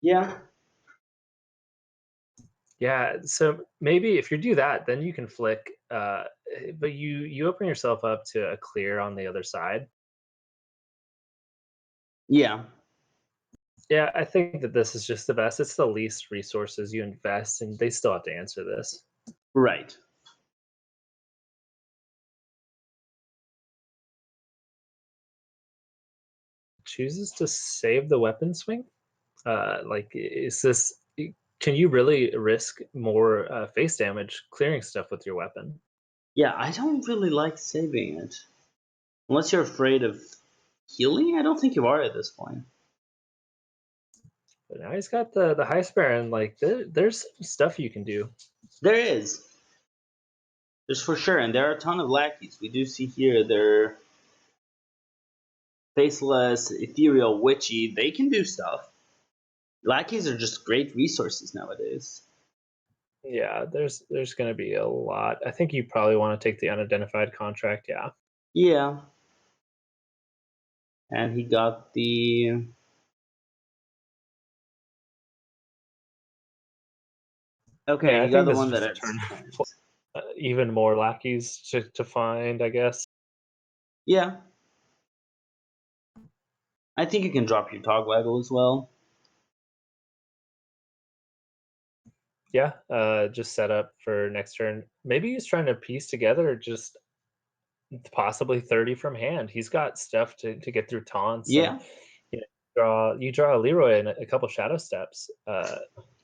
Yeah. Yeah, so maybe if you do that, then you can flick, but you open yourself up to a clear on the other side. Yeah. Yeah, I think that this is just the best. It's the least resources you invest, and they still have to answer this. Right. Chooses to save the weapon swing. Is this? Can you really risk more face damage clearing stuff with your weapon? Yeah, I don't really like saving it. Unless you're afraid of healing, I don't think you are at this point. But now he's got the high spare, and like there's stuff you can do. There is. There's for sure, and there are a ton of lackeys. We do see here they're faceless, ethereal, witchy. They can do stuff. Lackeys are just great resources nowadays. Yeah, there's going to be a lot. I think you probably want to take the unidentified contract. Yeah. Yeah. And he got the... Okay, Yeah, I he got think the this one is that just a has turn for coins. even more lackeys to find, I guess. Yeah. I think you can drop your Togwaggle as well. Yeah, just set up for next turn. Maybe he's trying to piece together just possibly 30 from hand. He's got stuff to get through taunts and Yeah. you know, you draw a Leroy in a couple shadow steps. You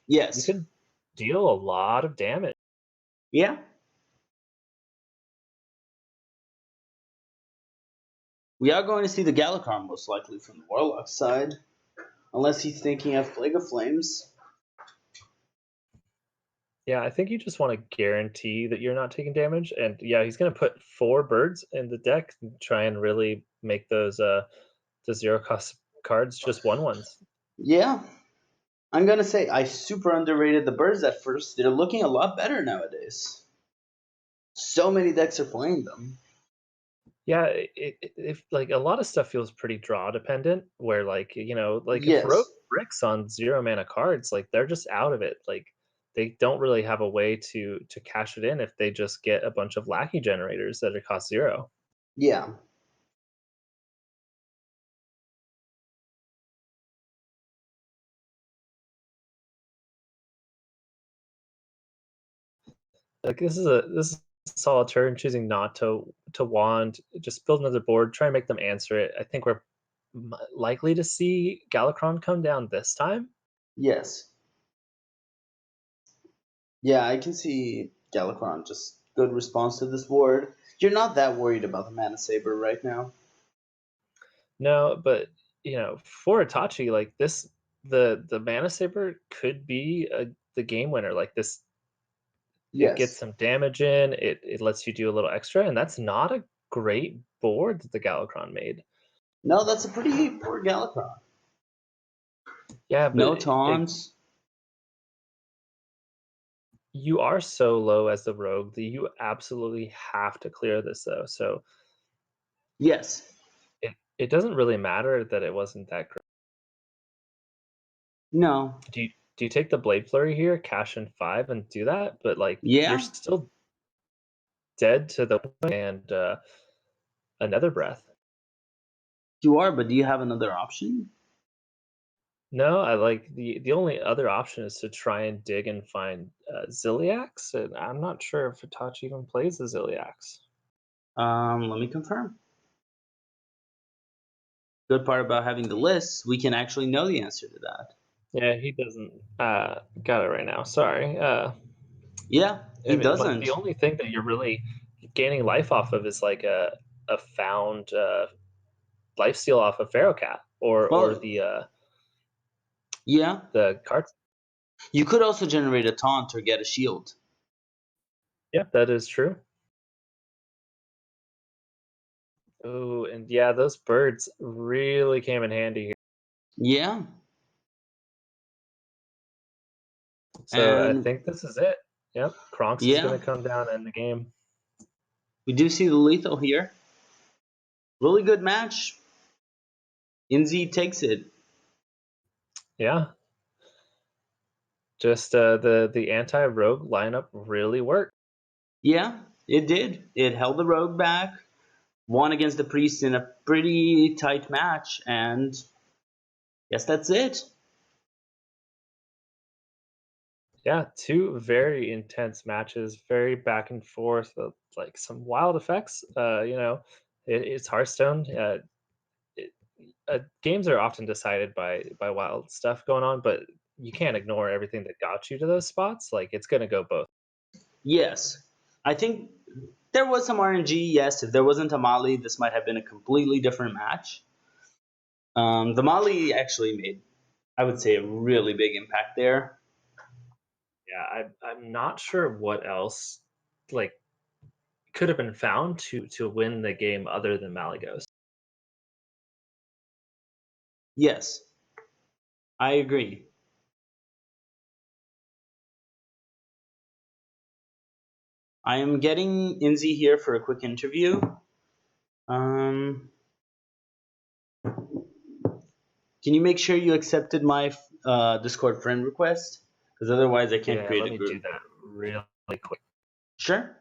Yes. could deal a lot of damage. Yeah. We are going to see the Galakar most likely from the Warlock side. Unless he's thinking of Plague of Flames. Yeah, I think you just want to guarantee that you're not taking damage. And yeah, he's going to put 4 birds in the deck and try and really make those the 0 cost cards just 1/1s. Yeah. I'm going to say I super underrated the birds at first. They're looking a lot better nowadays. So many decks are playing them. Yeah, if like a lot of stuff feels pretty draw dependent, where like like if Rogue Yes. bricks on 0 mana cards, like they're just out of it. Like they don't really have a way to cash it in if they just get a bunch of lackey generators that are cost 0. Yeah. Like this is a solid turn, choosing not to wand, just build another board, try and make them answer it. I think we're likely to see Galakron come down this time. Yes. Yeah, I can see Galakron just good response to this board. You're not that worried about the Mana Saber right now. No, but for Itachi, like this, the Mana Saber could be the game winner. Like this, it gets Yes. some damage in. It lets you do a little extra, and that's not a great board that the Galakron made. No, that's a pretty poor Galakron. Yeah, but No taunts. you are so low as the rogue that you absolutely have to clear this though. So Yes. it doesn't really matter that it wasn't that great. No. Do you take the Blade Flurry here, cash in 5, and do that? But like you're Yeah. still dead to the and another breath. You are, but do you have another option? No, I like the only other option is to try and dig and find Ziliax, and I'm not sure if Itachi even plays the Ziliax. Let me confirm. Good part about having the list, we can actually know the answer to that. Yeah, he doesn't. Got it right now. Sorry. Yeah, I he mean, the doesn't. only thing that you're really gaining life off of is like a found life steal off of Pharaoh Cat or Well, yeah. the cards. You could also generate a taunt or get a shield. Yeah, that is true. Oh, and yeah, those birds really came in handy here. Yeah. So I And think this is it. Yep, Kronks is yeah, going to come down and end the game. we do see the lethal here. Really good match. Inzi takes it. Yeah, just the anti rogue lineup really worked. Yeah, it did. It held the rogue back, won against the priest in a pretty tight match, and yes, that's it. Yeah, two very intense matches, very back and forth, like some wild effects. It's Hearthstone. It, Games are often decided by wild stuff going on, but you can't ignore everything that got you to those spots. Like it's going to go both. Yes, I think there was some RNG. Yes, if there wasn't a Mali, this might have been a completely different match. The Mali actually made, I would say, a really big impact there. Yeah, I'm not sure what else like could have been found to win the game other than Malagos. Yes, I agree. I am getting Inzi here for a quick interview. Um, Can you make sure you accepted my Discord friend request? Because otherwise, I can't Yeah, create let a me do group. that really quick. Sure.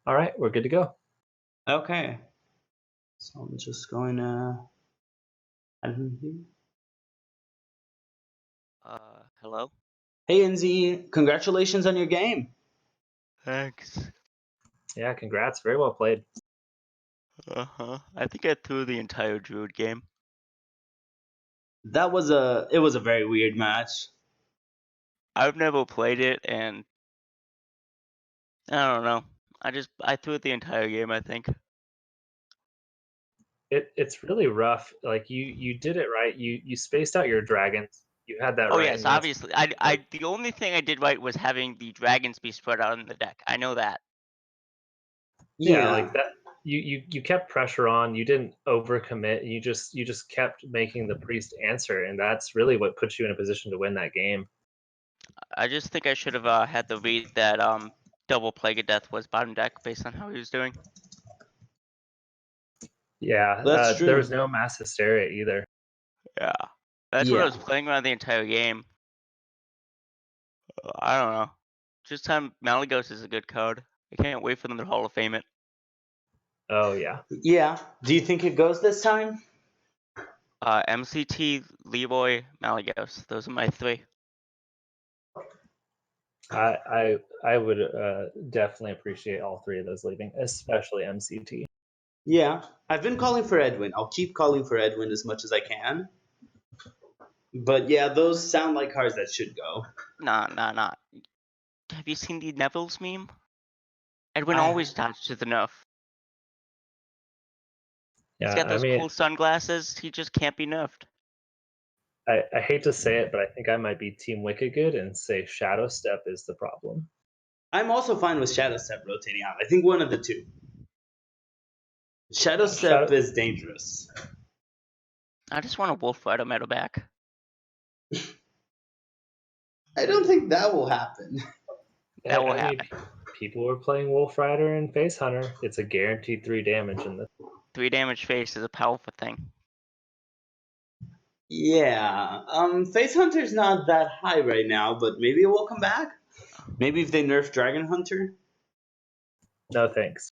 All right, we're good to go. Okay. So I'm just going to add him here. Hello? Hey, Inzi, congratulations on your game. Thanks. Yeah, congrats. Very well played. I think I threw the entire Druid game. It was a very weird match. I've never played it, and I don't know. I threw it the entire game, I think. It's really rough. Like you did it right. You spaced out your dragons. You had that Oh right, yes, and that's obviously. like The only thing I did right was having the dragons be spread out in the deck. I know that. yeah, Yeah. like that. You kept pressure on. You didn't overcommit. You just kept making the priest answer, and that's really what put you in a position to win that game. I just think I should have had the read that double Plague of Death was bottom deck based on how he was doing. Yeah, That's there true. was no mass hysteria either. Yeah. That's what I Yeah. was playing around the entire game. I don't know. Just time Malagos is a good card. I can't wait for them to Hall of Fame it. Oh yeah, Yeah. Do you think it goes this time? MCT, Leroy, Malagos. Those are my three. I would definitely appreciate all three of those leaving, especially MCT. Yeah. I've been calling for Edwin. I'll keep calling for Edwin as much as I can. But yeah, those sound like cards that should go. Nah. Have you seen the Neville's meme? Edwin I always dodges the nerf. He's Yeah, got I those mean, cool sunglasses. He just can't be nerfed. I hate to say it, but I think I might be Team Wicked Good and say Shadow Step is the problem. I'm also fine with Shadow Step rotating out. I think one of the two. Shadow Yeah, Step Shadow. is dangerous. I just want a Wolf Rider meta back. I don't think that will happen. That will I mean, happen. people were playing Wolf Rider and Face Hunter. It's a guaranteed 3 damage in this. 3 damage face is a powerful thing. Yeah. Face Hunter's not that high right now, but maybe it will come back. Maybe if they nerf Dragon Hunter. No thanks.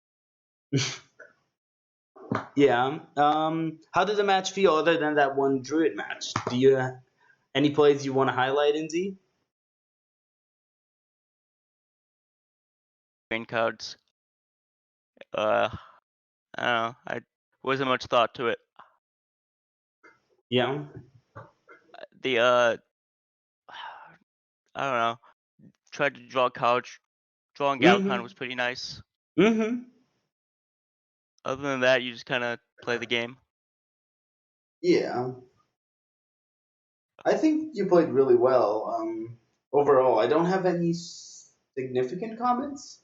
Yeah. How did the match feel other than that one Druid match? Do you any plays you want to highlight, Inzi? Green cards. I don't know. I wasn't much thought to it. Yeah. The I don't know. Tried to draw couch. Drawing Galcon was pretty nice. Mm-hmm. Other than that, you just kind of play the game. Yeah. I think you played really well. Overall, I don't have any significant comments.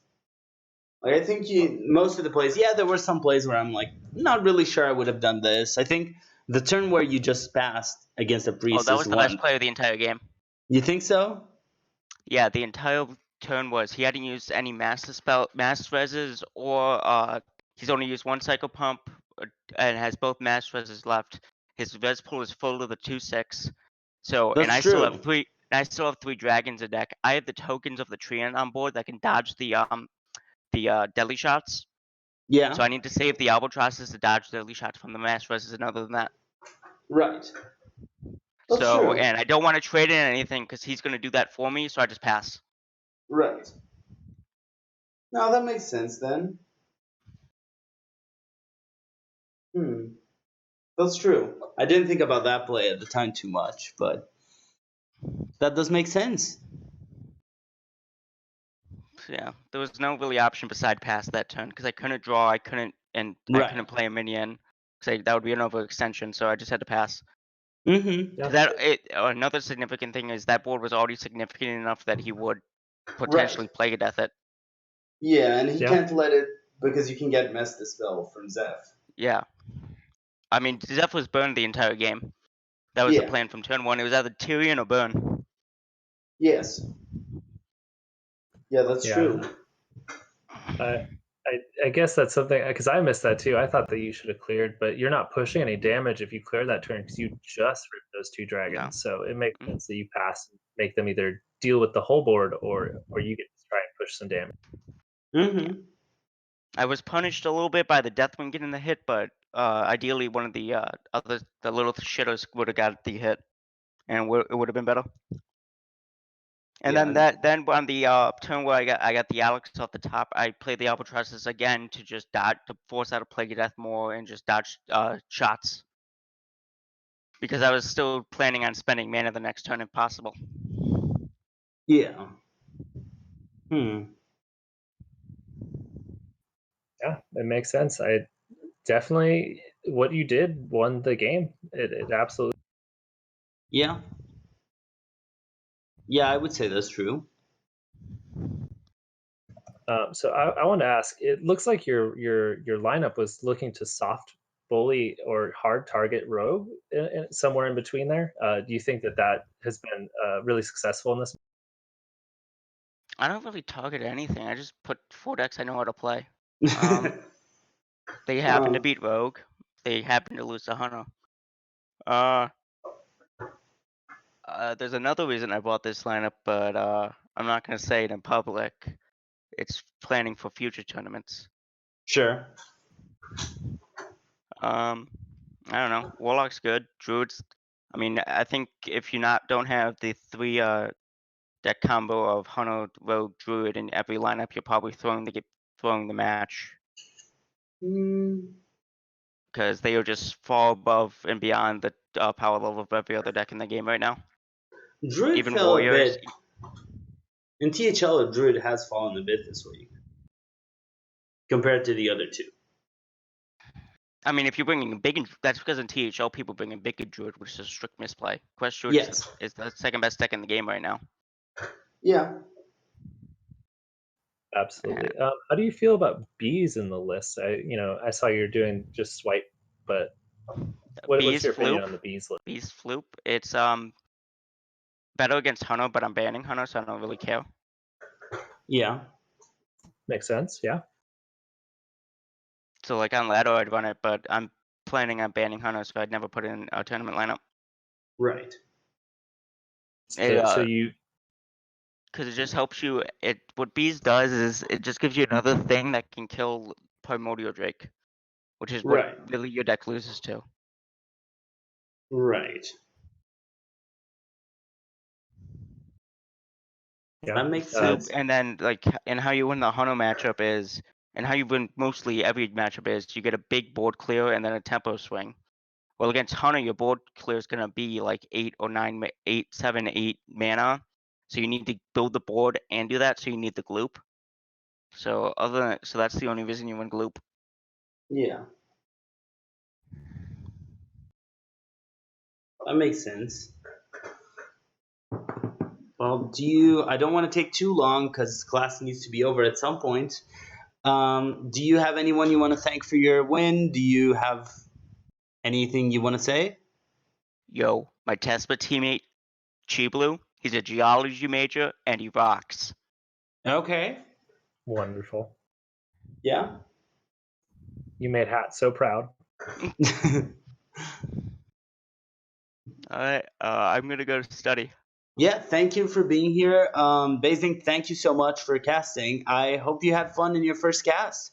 Like I think most of the plays, yeah, there were some plays where I'm like not really sure I would have done this. I think the turn where you just passed against a Oh, priest that is was the best one. play of the entire game. You think so? Yeah, the entire turn was he hadn't used any master reses, or he's only used one cycle pump and has both master reses left. His res pool is full of the 2/6. So, and That's I still have true. three. I still have 3 dragons in deck. I have the tokens of the Treant on board that can dodge the deadly shots. Yeah. So I need to save the albatrosses to dodge deadly shots from the master reses, and other than that. Right. That's So, true. and I don't want to trade in anything because he's going to do that for me. So I just pass. Right. No, that makes sense then. That's true. I didn't think about that play at the time too much, but that does make sense. So, yeah, there was no really option beside pass that turn because I couldn't draw. I couldn't Right. play a minion because that would be an overextension. So I just had to pass. Mm-hmm. Yeah. Another significant thing is that board was already significant enough that he would Right. potentially Plague of Death it. Yeah, and he Yeah. can't let it because you can get Mess Dispel from Zeph. Yeah, I mean Zeph was burned the entire game. That was the Yeah. plan from turn 1. It was either Tyrion or burn. Yes. Yeah, that's Yeah. true. I guess that's something because I missed that too. I thought that you should have cleared, but you're not pushing any damage if you clear that turn because you just ripped those 2 dragons. So it makes Mhm. sense that you pass and make them either deal with the whole board or you get to try and push some damage. Mm-hmm. I was punished a little bit by the Deathwing getting the hit, but ideally one of the the little shitters would have got the hit, and it would have been better. And then Yeah. then on the turn where I got the Alex off the top, I played the Albatrosses again to just dodge, to force out a Plague of Death more and just dodge shots, because I was still planning on spending mana the next turn if possible. Yeah. Hmm. Yeah, it makes sense. I definitely what you did won the game. It absolutely. Yeah. Yeah, I would say that's true. So I want to ask. It looks like your lineup was looking to soft bully or hard target rogue somewhere in between there. Do you think that has been really successful in this? I don't really target anything. I just put 4 decks I know how to play. Um, They happen to beat Rogue. They happen to lose to Hunter. There's another reason I bought this lineup, but I'm not gonna say it in public. It's planning for future tournaments. Sure. I don't know. Warlock's good. Druids. I mean, I think if you don't have the 3 deck combo of Hunter, Rogue, Druid in every lineup, you're probably throwing the match, Mm, because they are just far above and beyond the power level of every other deck in the game right now. Druid Even fell a Warriors. bit. In THL, Druid has fallen a bit this week compared to the other two. I mean, if you're bringing a big, that's because in THL people bring in big Druid, which is a strict misplay. Quest Druid Yes. is the second best deck in the game right now. Yeah. Absolutely. How do you feel about bees in the list? I saw you're doing just swipe, but what's Bees your opinion Floop. on the bees list? Bees Floop. It's better against Hunter, but I'm banning Hunter, so I don't really care. Yeah. Makes sense. Yeah. So like on ladder, I'd run it, but I'm planning on banning Hunter, so I'd never put it in a tournament lineup. Right. So you. Because it just helps you. What Bees does is it just gives you another thing that can kill Primordial Drake, which is what Right. really your deck loses to. Right. Yeah. That makes So sense. and then and how you win the Hunter matchup is, and how you win mostly every matchup is, you get a big board clear and then a tempo swing. Well, against Hunter, your board clear is gonna be like 7, 8 mana. So you need to build the board and do that. So you need the gloop. So that's the only reason you win gloop. Yeah. That makes sense. Well, I don't want to take too long because class needs to be over at some point. Do you have anyone you want to thank for your win? Do you have anything you want to say? Yo, my Tespa teammate, Chi-Blue, he's a geology major and he rocks. Okay. Wonderful. Yeah. You made Hat so proud. Alright, I'm gonna go study. Yeah, thank you for being here. Basedinc, thank you so much for casting. I hope you had fun in your first cast.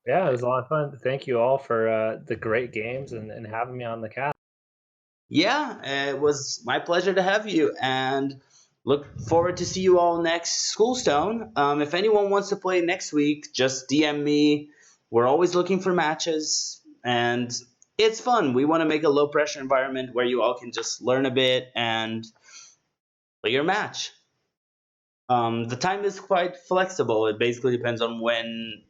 Yeah, it was a lot of fun. Thank you all for the great games and having me on the cast. Yeah, it was my pleasure to have you, and look forward to see you all next Schoolstone. If anyone wants to play next week, just DM me. We're always looking for matches, and it's fun. We want to make a low pressure environment where you all can just learn a bit and play your match. The time is quite flexible. It basically depends on when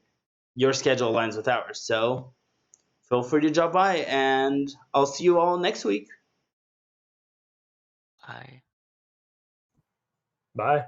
your schedule aligns with ours. So feel free to drop by, and I'll see you all next week. I Bye.